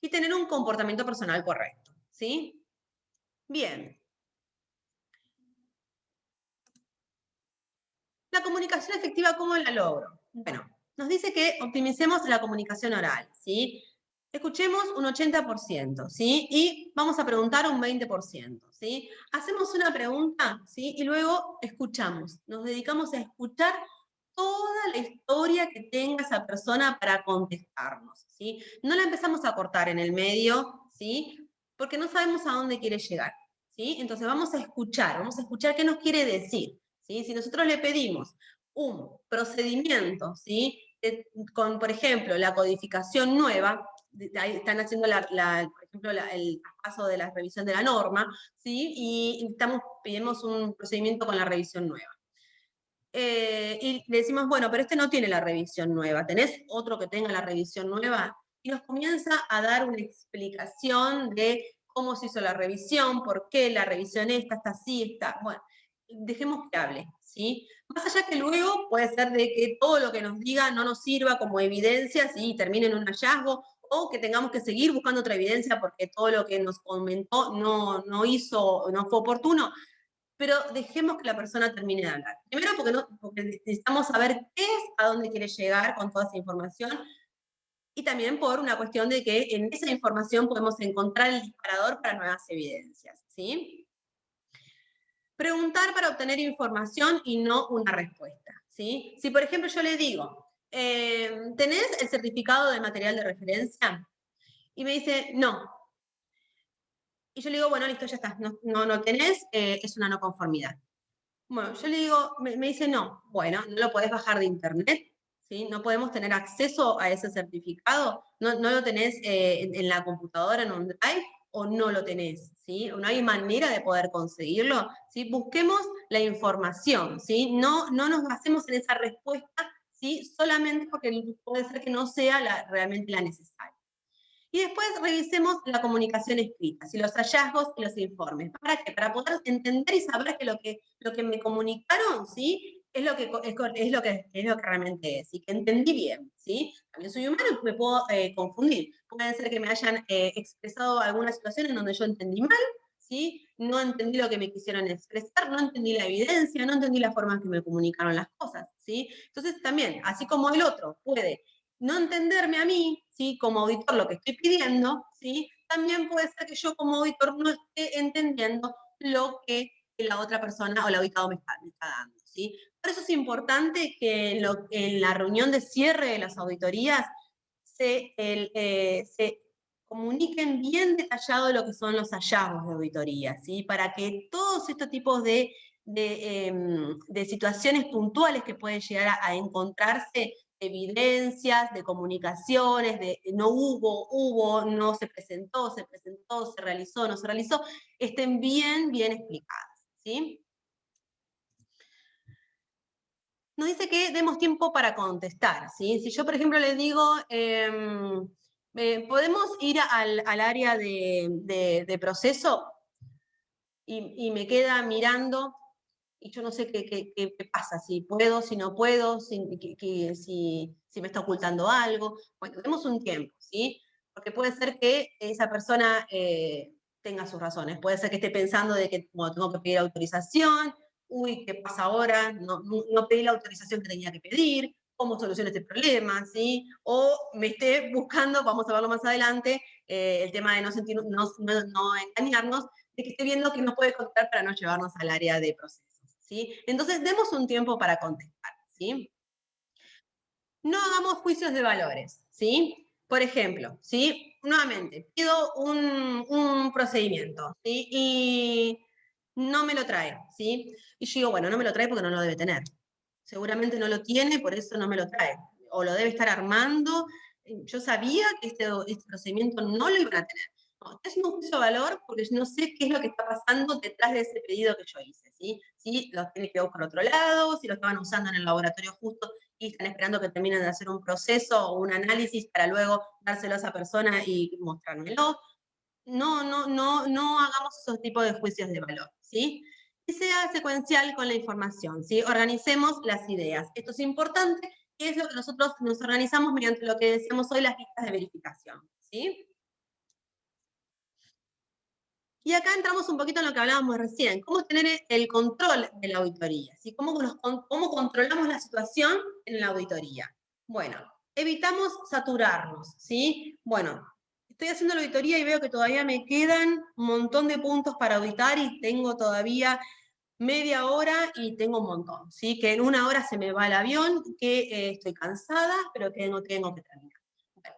y tener un comportamiento personal correcto, ¿sí? Bien. La comunicación efectiva, ¿cómo la logro? Bueno, nos dice que optimicemos la comunicación oral, ¿sí? Escuchemos un 80%, ¿sí? Y vamos a preguntar un 20%, ¿sí? Hacemos una pregunta, ¿sí? Y luego escuchamos. Nos dedicamos a escuchar toda la historia que tenga esa persona para contestarnos, ¿sí? No la empezamos a cortar en el medio, ¿sí? Porque no sabemos a dónde quiere llegar, ¿sí? Entonces vamos a escuchar qué nos quiere decir, ¿sí? Si nosotros le pedimos un procedimiento, ¿sí? Con, por ejemplo, la codificación nueva, ahí están haciendo, por ejemplo, el paso de la revisión de la norma, ¿sí? Y pedimos un procedimiento con la revisión nueva. Y le decimos, bueno, pero este no tiene la revisión nueva, ¿tenés otro que tenga la revisión nueva? Y nos comienza a dar una explicación de cómo se hizo la revisión, por qué la revisión esta está así, está, bueno, dejemos que hable, ¿sí? Más allá que luego puede ser de que todo lo que nos diga no nos sirva como evidencia, ¿sí? Termine en un hallazgo, o que tengamos que seguir buscando otra evidencia porque todo lo que nos comentó no fue oportuno, pero dejemos que la persona termine de hablar. Primero porque necesitamos saber qué es, a dónde quiere llegar con toda esa información, y también por una cuestión de que en esa información podemos encontrar el disparador para nuevas evidencias, ¿sí? Preguntar para obtener información y no una respuesta, ¿sí? Si, por ejemplo, yo le digo, ¿tenés el certificado de material de referencia? Y me dice, no. Y yo le digo, bueno, listo, ya está, no tenés, es una no conformidad. Bueno, yo le digo, me dice, no, bueno, no lo podés bajar de internet, ¿sí? No podemos tener acceso a ese certificado, no lo tenés en la computadora, en un drive, o no lo tenés, ¿sí? No hay manera de poder conseguirlo, ¿sí? Busquemos la información, ¿sí? No nos basemos en esa respuesta, ¿sí? Solamente porque puede ser que no sea realmente la necesaria. Y después revisemos la comunicación escrita, si los hallazgos y los informes. ¿Para qué? Para poder entender y saber que lo que me comunicaron, ¿sí? Es lo que realmente es, y que entendí bien, ¿sí? También soy humano y me puedo confundir. Puede ser que me hayan expresado alguna situación en donde yo entendí mal, ¿sí? No entendí lo que me quisieron expresar, no entendí la evidencia, no entendí la forma en que me comunicaron las cosas, ¿sí? Entonces también, así como el otro puede no entenderme a mí, ¿sí? Como auditor lo que estoy pidiendo, ¿sí? También puede ser que yo como auditor no esté entendiendo lo que la otra persona o el auditado me está dando, ¿sí? Por eso es importante que en la reunión de cierre de las auditorías se comuniquen bien detallado lo que son los hallazgos de auditoría, ¿sí? Para que todos estos tipos de situaciones puntuales que pueden llegar a encontrarse, evidencias, de comunicaciones, de no hubo, no se presentó, se realizó, no se realizó, estén bien explicadas, ¿sí? Nos dice que demos tiempo para contestar, ¿sí? Si yo, por ejemplo, les digo, podemos ir al área de proceso, y me queda mirando, y yo no sé qué pasa, si puedo, si no puedo, si me está ocultando algo. Bueno, demos un tiempo, ¿sí? Porque puede ser que esa persona tenga sus razones. Puede ser que esté pensando de que tengo que pedir autorización, uy, ¿qué pasa ahora? No pedí la autorización que tenía que pedir, ¿cómo soluciono este problema? ¿Sí? O me esté buscando, vamos a verlo más adelante, el tema de no engañarnos, de que esté viendo que no puede contestar para no llevarnos al área de procesos, ¿sí? Entonces, demos un tiempo para contestar, ¿sí? No hagamos juicios de valores, ¿sí? Por ejemplo, ¿sí? Nuevamente, pido un procedimiento, ¿sí? Y no me lo trae, ¿sí? Y yo digo, bueno, no me lo trae porque no lo debe tener. Seguramente no lo tiene, por eso no me lo trae. O lo debe estar armando. Yo sabía que este procedimiento no lo iban a tener. No, estoy haciendo un juicio de valor porque no sé qué es lo que está pasando detrás de ese pedido que yo hice, ¿sí? Si los tiene que buscar otro lado, si lo estaban usando en el laboratorio justo y están esperando que terminen de hacer un proceso o un análisis para luego dárselo a esa persona y mostrármelo. No hagamos esos tipos de juicios de valor, ¿sí? Que sea secuencial con la información, ¿sí? Organicemos las ideas. Esto es importante, y es lo que nosotros nos organizamos mediante lo que decíamos hoy, las listas de verificación, ¿sí? Y acá entramos un poquito en lo que hablábamos recién, cómo tener el control de la auditoría, ¿sí? Cómo controlamos la situación en la auditoría. Bueno, evitamos saturarnos, ¿sí? Bueno, estoy haciendo la auditoría y veo que todavía me quedan un montón de puntos para auditar y tengo todavía media hora y tengo un montón, ¿sí? Que en una hora se me va el avión, que estoy cansada, pero que no tengo que terminar. Bueno,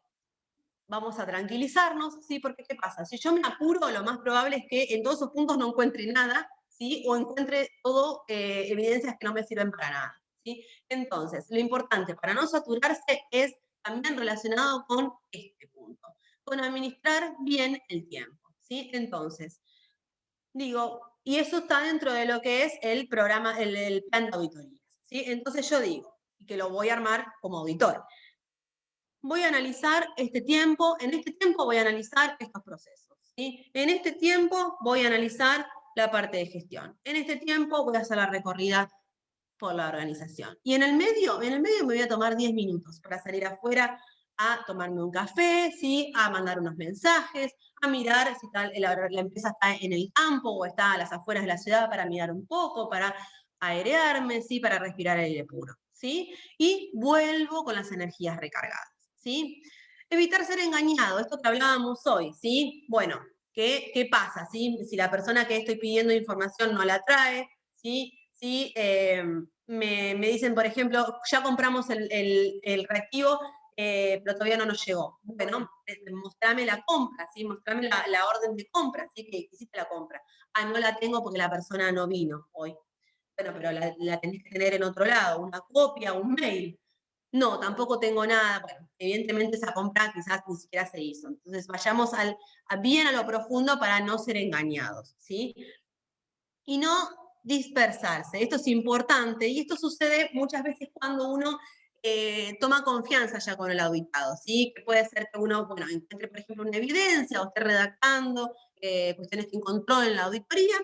vamos a tranquilizarnos, ¿sí? Porque ¿qué pasa? Si yo me apuro, lo más probable es que en todos esos puntos no encuentre nada, ¿sí? O encuentre todo evidencias que no me sirven para nada, ¿sí? Entonces, lo importante para no saturarse es también relacionado con este punto, con administrar bien el tiempo, ¿sí? Entonces, digo, y eso está dentro de lo que es el programa, el plan de auditorías, ¿sí? Entonces yo digo, que lo voy a armar como auditor. Voy a analizar este tiempo, en este tiempo voy a analizar estos procesos, ¿sí? En este tiempo voy a analizar la parte de gestión. En este tiempo voy a hacer la recorrida por la organización. Y en el medio me voy a tomar 10 minutos para salir afuera a tomarme un café, ¿sí? A mandar unos mensajes, a mirar si tal, la empresa está en el campo o está a las afueras de la ciudad para mirar un poco, para airearme, ¿sí? Para respirar aire puro, ¿sí? Y vuelvo con las energías recargadas, ¿sí? Evitar ser engañado, esto que hablábamos hoy, ¿sí? Bueno, ¿qué pasa? ¿Sí? Si la persona que estoy pidiendo información no la trae, ¿sí? ¿Sí? Me dicen, por ejemplo, ya compramos el reactivo, pero todavía no nos llegó. Bueno, mostrame la compra, ¿sí? Mostrame la orden de compra, ¿sí? Que hiciste la compra. Ah, no la tengo porque la persona no vino hoy. Bueno, pero la tenés que tener en otro lado, una copia, un mail. No, tampoco tengo nada. Bueno, evidentemente esa compra quizás ni siquiera se hizo. Entonces vayamos bien a lo profundo para no ser engañados, ¿sí? Y no dispersarse. Esto es importante y esto sucede muchas veces cuando uno toma confianza ya con el auditado, ¿sí? Que puede ser que uno, bueno, encuentre, por ejemplo, una evidencia o esté redactando cuestiones que encontró en la auditoría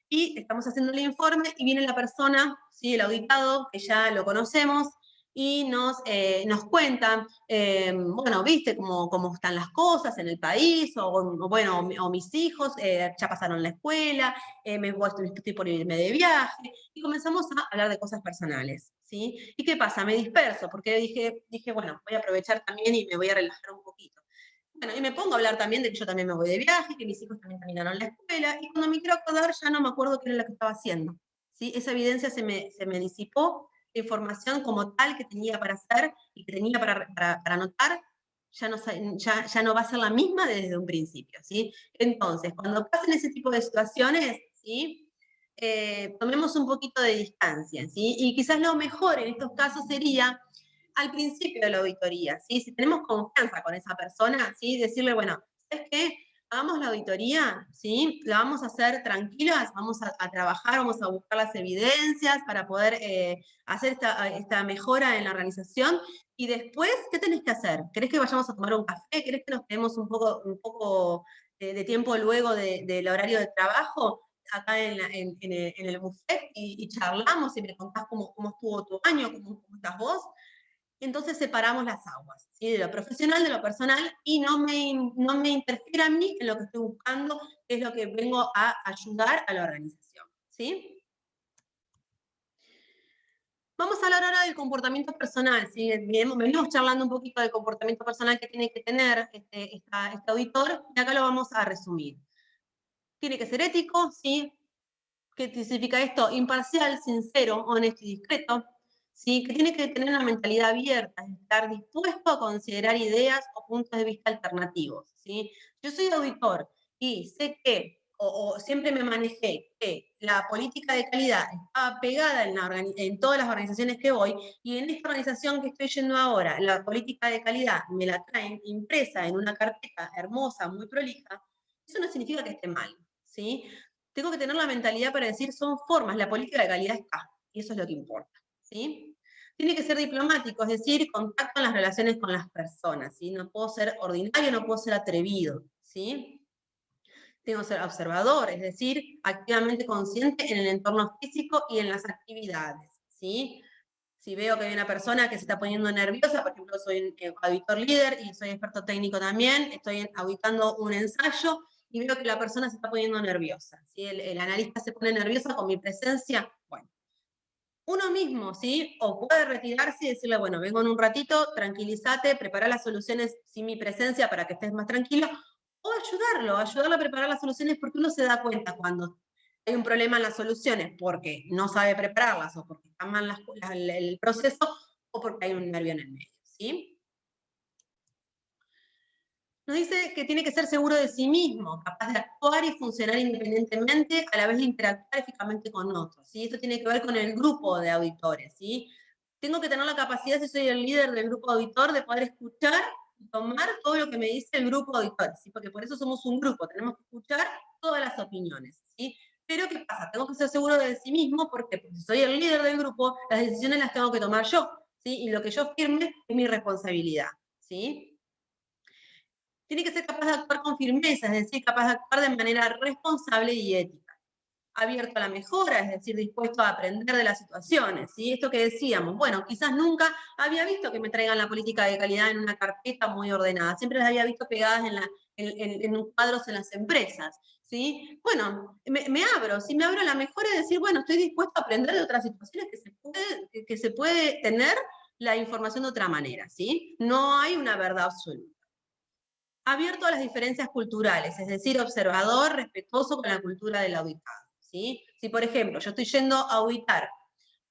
y estamos haciendo el informe y viene la persona, ¿sí? El auditado, que ya lo conocemos, y nos cuenta, bueno, viste cómo están las cosas en el país, o bueno, o mis hijos ya pasaron la escuela, estoy por irme de viaje, y comenzamos a hablar de cosas personales, ¿sí? ¿Y qué pasa? Me disperso, porque dije, bueno, voy a aprovechar también y me voy a relajar un poquito. Bueno, y me pongo a hablar también de que yo también me voy de viaje, que mis hijos también terminaron la escuela, y cuando me quiero acordar ya no me acuerdo qué era lo que estaba haciendo, ¿sí? Esa evidencia se me disipó, la información como tal que tenía para hacer y que tenía para anotar, ya no va a ser la misma desde un principio, ¿sí? Entonces, cuando pasen ese tipo de situaciones, ¿sí? Tomemos un poquito de distancia, ¿sí? Y quizás lo mejor en estos casos sería al principio de la auditoría, ¿sí? Si tenemos confianza con esa persona, ¿sí? Decirle, bueno, ¿sabes qué? Hagamos la auditoría, ¿sí? La vamos a hacer tranquilas, vamos a trabajar, vamos a buscar las evidencias para poder hacer esta mejora en la organización. Y después, ¿qué tenés que hacer? ¿Querés que vayamos a tomar un café? ¿Querés que nos quedemos un poco de tiempo luego del horario de trabajo? Acá en el buffet y charlamos y me contás cómo estuvo tu año, cómo estás vos. Entonces separamos las aguas, ¿sí? De lo profesional, de lo personal, y no me interfiere a mí en lo que estoy buscando, que es lo que vengo a ayudar a la organización, ¿sí? Vamos a hablar ahora del comportamiento personal, ¿sí? Venimos charlando un poquito del comportamiento personal que tiene que tener este auditor, y acá lo vamos a resumir. Tiene que ser ético, ¿sí? ¿Qué significa esto? Imparcial, sincero, honesto y discreto, ¿sí? Que tiene que tener una mentalidad abierta, estar dispuesto a considerar ideas o puntos de vista alternativos, ¿sí? Yo soy auditor y sé que, o siempre me manejé, que la política de calidad está pegada en todas las organizaciones que voy, y en esta organización que estoy yendo ahora, la política de calidad me la traen impresa en una carpeta hermosa, muy prolija. Eso no significa que esté mal, ¿sí? Tengo que tener la mentalidad para decir, son formas, la política de calidad está, y eso es lo que importa, ¿sí? Tiene que ser diplomático, es decir, contacto en las relaciones con las personas, ¿sí? No puedo ser ordinario, no puedo ser atrevido, ¿sí? Tengo que ser observador, es decir, activamente consciente en el entorno físico y en las actividades, ¿sí? Si veo que hay una persona que se está poniendo nerviosa, por ejemplo, soy auditor líder y soy experto técnico también, estoy auditando un ensayo y veo que la persona se está poniendo nerviosa. ¿Sí? El analista se pone nerviosa con mi presencia. Bueno, uno mismo, ¿sí? O puede retirarse y decirle, bueno, vengo en un ratito, tranquilízate, prepara las soluciones sin mi presencia para que estés más tranquilo, o ayudarlo a preparar las soluciones porque uno se da cuenta cuando hay un problema en las soluciones porque no sabe prepararlas, o porque está mal el proceso, o porque hay un nervio en el medio, ¿sí? Nos dice que tiene que ser seguro de sí mismo, capaz de actuar y funcionar independientemente, a la vez de interactuar eficazmente con otros, ¿sí? Esto tiene que ver con el grupo de auditores, ¿sí? Tengo que tener la capacidad, si soy el líder del grupo auditor, de poder escuchar y tomar todo lo que me dice el grupo auditor, ¿sí? Porque por eso somos un grupo, tenemos que escuchar todas las opiniones, ¿sí? Pero ¿qué pasa? Tengo que ser seguro de sí mismo, porque si soy el líder del grupo, las decisiones las tengo que tomar yo, ¿sí? Y lo que yo firme es mi responsabilidad, ¿sí? Tiene que ser capaz de actuar con firmeza, es decir, capaz de actuar de manera responsable y ética. Abierto a la mejora, es decir, dispuesto a aprender de las situaciones, ¿sí? Esto que decíamos, bueno, quizás nunca había visto que me traigan la política de calidad en una carpeta muy ordenada, siempre las había visto pegadas en cuadros en las empresas, ¿sí? Bueno, me abro, si me abro a la mejora es decir, bueno, estoy dispuesto a aprender de otras situaciones que se puede tener la información de otra manera, ¿sí? No hay una verdad absoluta. Abierto a las diferencias culturales, es decir, observador, respetuoso con la cultura del auditado, ¿sí? Si, por ejemplo, yo estoy yendo a auditar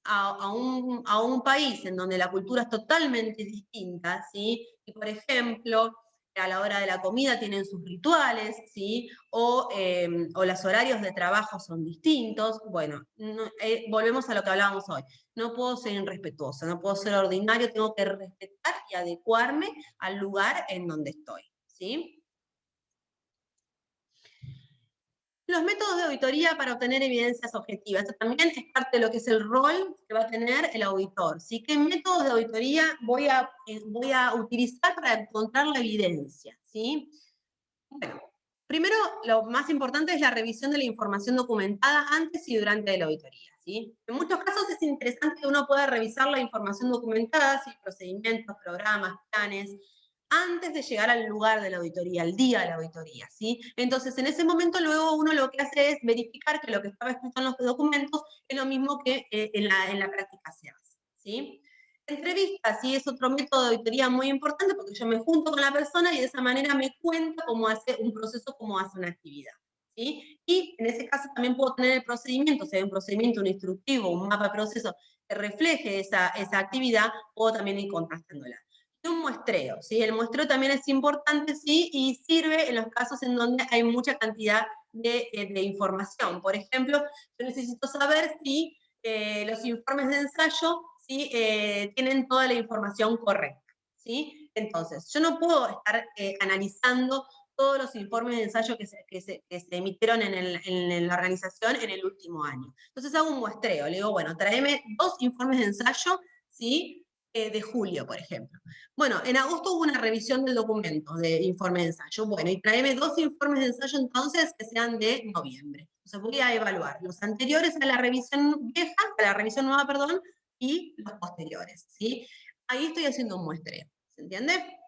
a un país en donde la cultura es totalmente distinta, ¿sí? Y, por ejemplo, a la hora de la comida tienen sus rituales, ¿sí? O los horarios de trabajo son distintos, bueno, volvemos a lo que hablábamos hoy. No puedo ser irrespetuosa, no puedo ser ordinario, tengo que respetar y adecuarme al lugar en donde estoy, ¿sí? Los métodos de auditoría para obtener evidencias objetivas. Esto también es parte de lo que es el rol que va a tener el auditor, ¿sí? ¿Qué métodos de auditoría voy a utilizar para encontrar la evidencia, ¿sí? Bueno, primero, lo más importante es la revisión de la información documentada antes y durante la auditoría, ¿sí? En muchos casos es interesante que uno pueda revisar la información documentada, ¿sí? Procedimientos, programas, planes, antes de llegar al lugar de la auditoría, al día de la auditoría, ¿sí? Entonces, en ese momento, luego uno lo que hace es verificar que lo que estaba escrito en los documentos es lo mismo que en la práctica se hace, ¿sí? Entrevistas, sí, es otro método de auditoría muy importante porque yo me junto con la persona y de esa manera me cuenta cómo hace un proceso, cómo hace una actividad, ¿sí? Y en ese caso también puedo tener el procedimiento, si hay un procedimiento, un instructivo, un mapa de proceso que refleje esa actividad, puedo también ir contrastándola. Y un muestreo, ¿sí? El muestreo también es importante, ¿sí? Y sirve en los casos en donde hay mucha cantidad de información. Por ejemplo, yo necesito saber si los informes de ensayo, ¿sí? Tienen toda la información correcta, ¿sí? Entonces, yo no puedo estar analizando todos los informes de ensayo que se emitieron en la organización en el último año. Entonces hago un muestreo, le digo, bueno, tráeme 2 informes de ensayo, ¿sí? De julio, por ejemplo. Bueno, en agosto hubo una revisión del documento de informe de ensayo. Bueno, y tráeme 2 informes de ensayo entonces que sean de noviembre. Entonces voy a evaluar los anteriores a la revisión vieja, a la revisión nueva, perdón, y los posteriores, ¿sí? Ahí estoy haciendo un muestreo, ¿se entiende?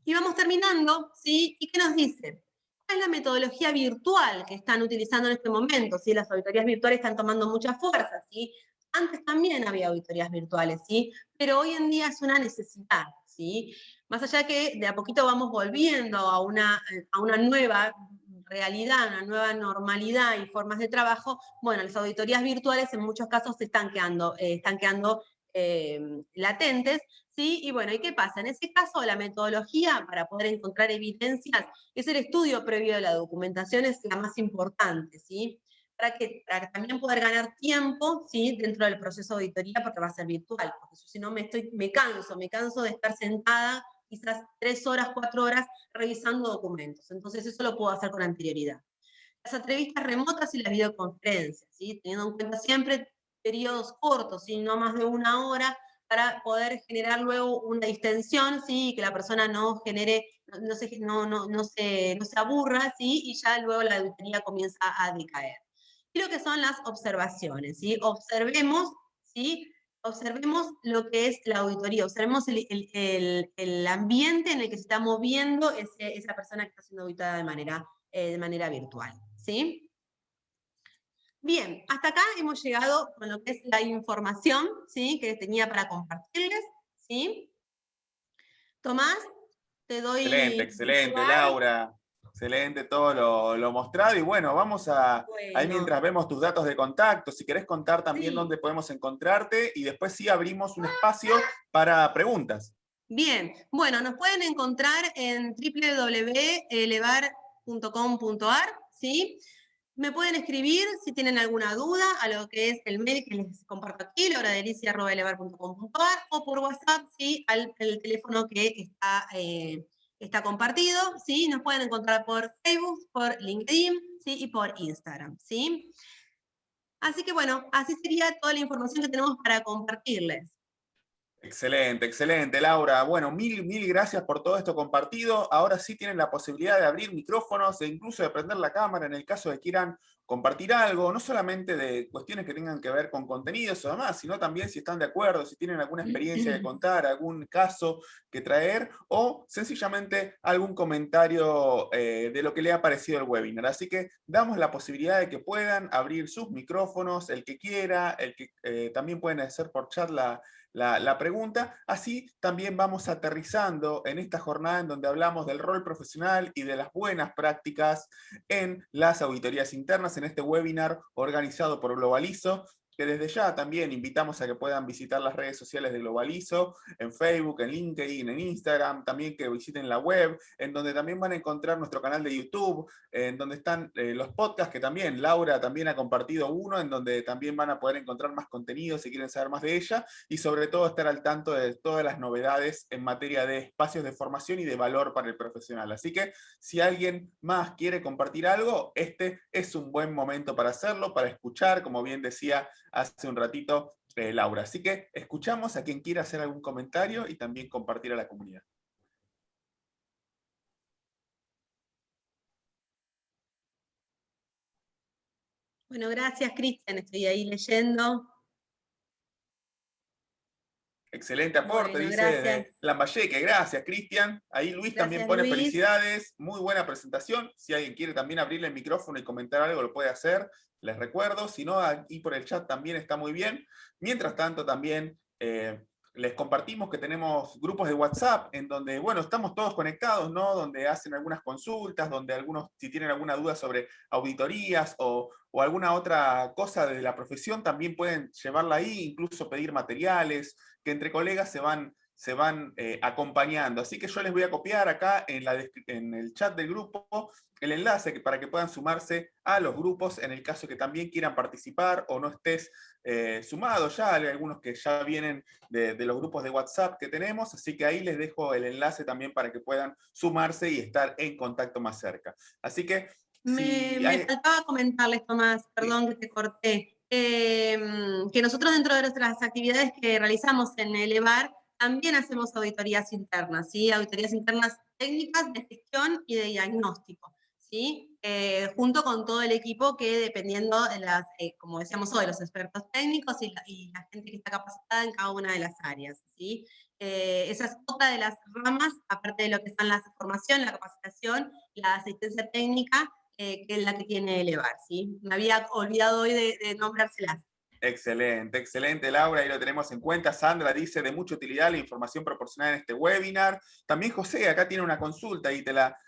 Y vamos terminando, ¿sí? ¿Y qué nos dice? ¿Cuál es la metodología virtual que están utilizando en este momento? ¿Sí? Las auditorías virtuales están tomando mucha fuerza, ¿sí? Antes también había auditorías virtuales, ¿sí? Pero hoy en día es una necesidad, ¿sí? Más allá que de a poquito vamos volviendo a una nueva realidad, una nueva normalidad y formas de trabajo, bueno, las auditorías virtuales en muchos casos se están quedando latentes, ¿sí? Y bueno, ¿y qué pasa? En ese caso, la metodología para poder encontrar evidencias es el estudio previo de la documentación, es la más importante, ¿sí? Para también poder ganar tiempo, ¿sí? Dentro del proceso de auditoría, porque va a ser virtual, porque si no me canso de estar sentada quizás 3 horas, 4 horas revisando documentos. Entonces eso lo puedo hacer con anterioridad. Las entrevistas remotas y las videoconferencias, ¿sí? Teniendo en cuenta siempre periodos cortos, ¿sí? No más de 1 hora, para poder generar luego una distensión, ¿sí? Y que la persona no genere, no se aburra, ¿sí? Y ya luego la auditoría comienza a decaer. Y lo que son las observaciones, ¿sí? Observemos, ¿sí? Observemos lo que es la auditoría, observemos el ambiente en el que se está moviendo esa persona que está siendo auditada de manera virtual, ¿sí? Bien, hasta acá hemos llegado con lo que es la información, ¿sí? Que tenía para compartirles, ¿sí? Tomás, te doy Excelente, excelente, lugar. Laura. Excelente todo lo mostrado. Y bueno, vamos a, ahí Bueno, mientras vemos tus datos de contacto, si querés contar también sí. dónde podemos encontrarte, y después sí abrimos un espacio para preguntas. Bien, bueno, nos pueden encontrar en www.elevar.com.ar, ¿sí? Me pueden escribir si tienen alguna duda a lo que es el mail que les comparto aquí, lauradelicia@elevar.com.ar, o por WhatsApp, ¿sí? Al el teléfono que está compartido, ¿sí? Nos pueden encontrar por Facebook, por LinkedIn, ¿sí? Y por Instagram, ¿sí? Así que bueno, así sería toda la información que tenemos para compartirles. Excelente, excelente, Laura. Bueno, mil gracias por todo esto compartido. Ahora sí tienen la posibilidad de abrir micrófonos e incluso de prender la cámara en el caso de que quieran compartir algo, no solamente de cuestiones que tengan que ver con contenidos o demás, sino también si están de acuerdo, si tienen alguna experiencia que contar, algún caso que traer, o sencillamente algún comentario de lo que le ha parecido el webinar. Así que damos la posibilidad de que puedan abrir sus micrófonos, el que quiera, el que también pueden hacer por chat la pregunta. Así también vamos aterrizando en esta jornada en donde hablamos del rol profesional y de las buenas prácticas en las auditorías internas, en este webinar organizado por Globalizo, que desde ya también invitamos a que puedan visitar las redes sociales de Globalizo, en Facebook, en LinkedIn, en Instagram, también que visiten la web, en donde también van a encontrar nuestro canal de YouTube, en donde están los podcasts, que también Laura también ha compartido uno, en donde también van a poder encontrar más contenido si quieren saber más de ella, y sobre todo estar al tanto de todas las novedades en materia de espacios de formación y de valor para el profesional. Así que si alguien más quiere compartir algo, este es un buen momento para hacerlo, para escuchar, como bien decía hace un ratito Laura. Así que escuchamos a quien quiera hacer algún comentario y también compartir a la comunidad. Bueno, gracias, Cristian, estoy ahí leyendo. Excelente aporte, Bueno, dice gracias. desde Lambayeque. Gracias, Cristian. Ahí Luis también Gracias, pone Luis. felicidades. Muy buena presentación. Si alguien quiere también abrirle el micrófono y comentar algo, lo puede hacer. Les recuerdo. Si no, aquí por el chat también está muy bien. Mientras tanto, también les compartimos que tenemos grupos de WhatsApp en donde, bueno, estamos todos conectados, ¿no? Donde hacen algunas consultas, donde algunos, si tienen alguna duda sobre auditorías o alguna otra cosa de la profesión, también pueden llevarla ahí, incluso pedir materiales, que entre colegas se van acompañando. Así que yo les voy a copiar acá en el chat del grupo el enlace para que puedan sumarse a los grupos en el caso que también quieran participar o no estés sumado ya. Hay algunos que ya vienen de los grupos de WhatsApp que tenemos, así que ahí les dejo el enlace también para que puedan sumarse y estar en contacto más cerca. Así que si Me hay... faltaba comentarles, Tomás, Sí. perdón que te corté, que nosotros dentro de nuestras actividades que realizamos en Elevar también hacemos auditorías internas, ¿sí? Auditorías internas técnicas de gestión y de diagnóstico, ¿sí? Junto con todo el equipo que dependiendo de las, como decíamos hoy, los expertos técnicos y la gente que está capacitada en cada una de las áreas, ¿sí? Esa es otra de las ramas, aparte de lo que son la formación, la capacitación, la asistencia técnica, que es la que tiene Elevar, ¿sí? Me había olvidado hoy de nombrárselas. Excelente, excelente, Laura, ahí lo tenemos en cuenta. Sandra dice de mucha utilidad la información proporcionada en este webinar. También José acá tiene una consulta y te la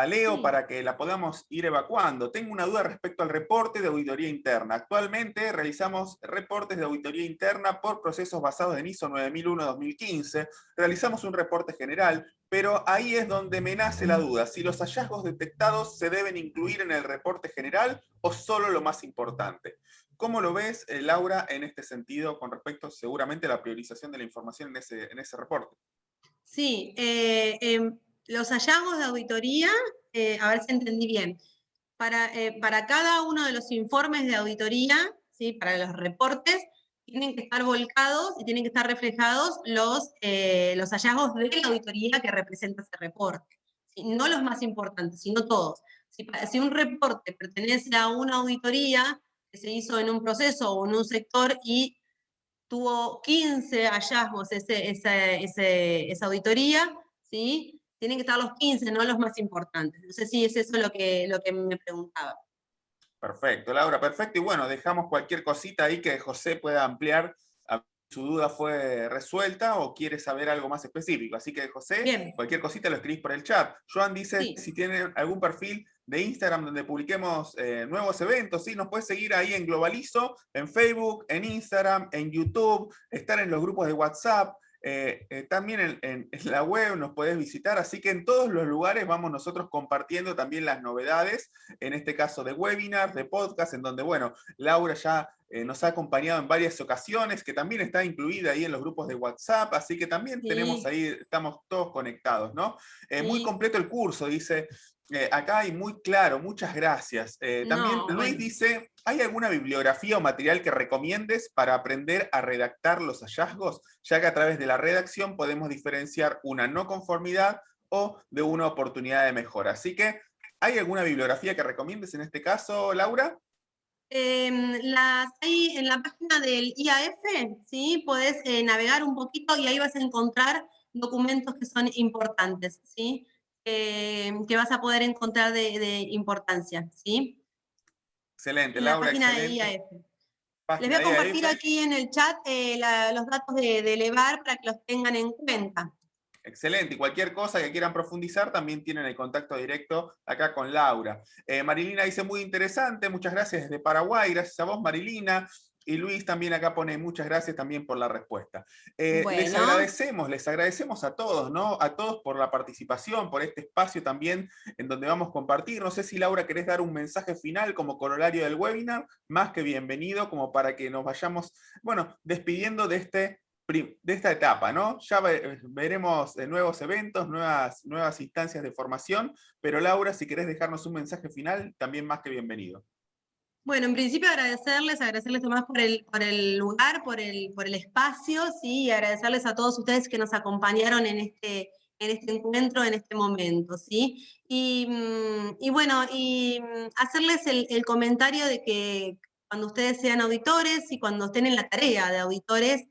leo Sí. para que la podamos ir evacuando. Tengo una duda respecto al reporte de auditoría interna. Actualmente realizamos reportes de auditoría interna por procesos basados en ISO 9001-2015. Realizamos un reporte general, pero ahí es donde me nace la duda. Si los hallazgos detectados se deben incluir en el reporte general o solo lo más importante. ¿Cómo lo ves, Laura, en este sentido con respecto seguramente a la priorización de la información en ese reporte? Sí, los hallazgos de auditoría, a ver si entendí bien, para cada uno de los informes de auditoría, ¿sí? Para los reportes, tienen que estar volcados y tienen que estar reflejados los hallazgos de la auditoría que representa ese reporte, ¿sí? No los más importantes, sino todos. Si un reporte pertenece a una auditoría que se hizo en un proceso o en un sector y tuvo 15 hallazgos esa auditoría, ¿sí? Tienen que estar los 15, no los más importantes. No sé si es eso lo que me preguntaba. Perfecto, Laura, perfecto. Y bueno, dejamos cualquier cosita ahí que José pueda ampliar su duda fue resuelta o quiere saber algo más específico. Así que, José, Bien, cualquier cosita lo escribís por el chat. Joan dice sí. si tienen algún perfil de Instagram donde publiquemos nuevos eventos, ¿sí? Nos puedes seguir ahí en Globalizo, en Facebook, en Instagram, en YouTube, estar en los grupos de WhatsApp. También en la web nos podés visitar, así que en todos los lugares vamos nosotros compartiendo también las novedades, en este caso de webinars, de podcast, en donde, bueno, Laura ya nos ha acompañado en varias ocasiones, que también está incluida ahí en los grupos de WhatsApp, así que también tenemos Sí, ahí, estamos todos conectados, ¿no? Muy sí. completo el curso, dice, acá hay muy claro, muchas gracias. También No, Luis bueno. dice, ¿hay alguna bibliografía o material que recomiendes para aprender a redactar los hallazgos? Ya que a través de la redacción podemos diferenciar una no conformidad o de una oportunidad de mejora. Así que, ¿hay alguna bibliografía que recomiendes en este caso, Laura? Las hay en la página del IAF, ¿sí? Podés navegar un poquito y ahí vas a encontrar documentos que son importantes, ¿sí? Que vas a poder encontrar de importancia, ¿sí? Excelente, En la Laura, página de excelente. IAF. Les voy Página a de compartir IAF. aquí en el chat los datos de Elevar para que los tengan en cuenta. Excelente. Y cualquier cosa que quieran profundizar, también tienen el contacto directo acá con Laura. Marilina dice, muy interesante, muchas gracias desde Paraguay, gracias a vos, Marilina. Y Luis también acá pone muchas gracias también por la respuesta. Bueno, Les agradecemos a todos, ¿no? A todos por la participación, por este espacio también en donde vamos a compartir. No sé si Laura querés dar un mensaje final como corolario del webinar, más que bienvenido, como para que nos vayamos, bueno, despidiendo de esta etapa, ¿no? Ya veremos nuevos eventos, nuevas instancias de formación, pero Laura, si querés dejarnos un mensaje final, también más que bienvenido. bueno, en principio agradecerles Tomás por el lugar, por el espacio, ¿sí? Y agradecerles a todos ustedes que nos acompañaron en este encuentro, en este momento, ¿sí? Y bueno, hacerles el comentario de que cuando ustedes sean auditores y cuando estén en la tarea de auditores,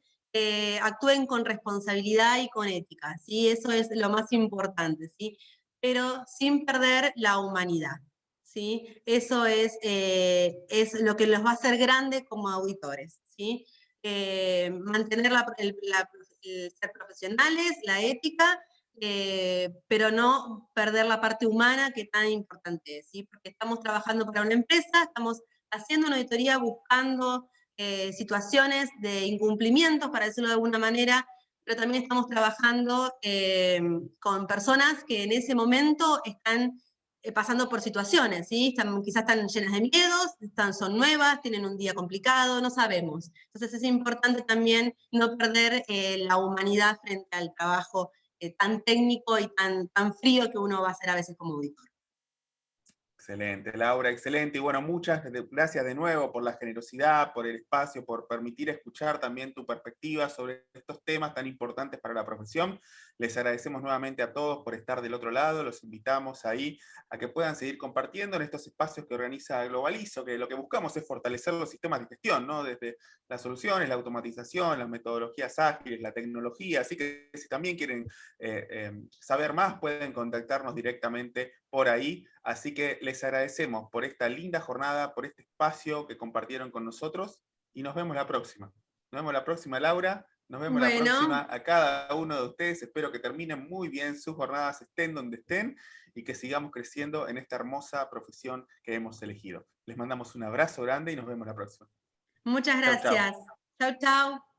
actúen con responsabilidad y con ética, ¿sí? Eso es lo más importante, ¿sí? Pero sin perder la humanidad. ¿Sí? Eso es lo que los va a hacer grandes como auditores, ¿sí? Mantener el ser profesionales, la ética, pero no perder la parte humana que tan importante es, ¿sí? Porque estamos trabajando para una empresa, estamos haciendo una auditoría buscando situaciones de incumplimientos, para decirlo de alguna manera, pero también estamos trabajando con personas que en ese momento están pasando por situaciones, ¿sí? Quizás están llenas de miedos, son nuevas, tienen un día complicado, no sabemos. Entonces es importante también no perder la humanidad frente al trabajo tan técnico y tan frío que uno va a hacer a veces como auditor. Excelente, Laura, excelente. Y bueno, muchas gracias de nuevo por la generosidad, por el espacio, por permitir escuchar también tu perspectiva sobre estos temas tan importantes para la profesión. Les agradecemos nuevamente a todos por estar del otro lado. Los invitamos ahí a que puedan seguir compartiendo en estos espacios que organiza Globalizo, que lo que buscamos es fortalecer los sistemas de gestión, ¿no? Desde las soluciones, la automatización, las metodologías ágiles, la tecnología. Así que si también quieren saber más, pueden contactarnos directamente por ahí. Así que les agradecemos por esta linda jornada, por este espacio que compartieron con nosotros y nos vemos la próxima. Nos vemos la próxima, Laura. Nos vemos la Bueno, próxima a cada uno de ustedes. Espero que terminen muy bien sus jornadas, estén donde estén, y que sigamos creciendo en esta hermosa profesión que hemos elegido. Les mandamos un abrazo grande y nos vemos la próxima. muchas Chau, chau. gracias. Chau, chau.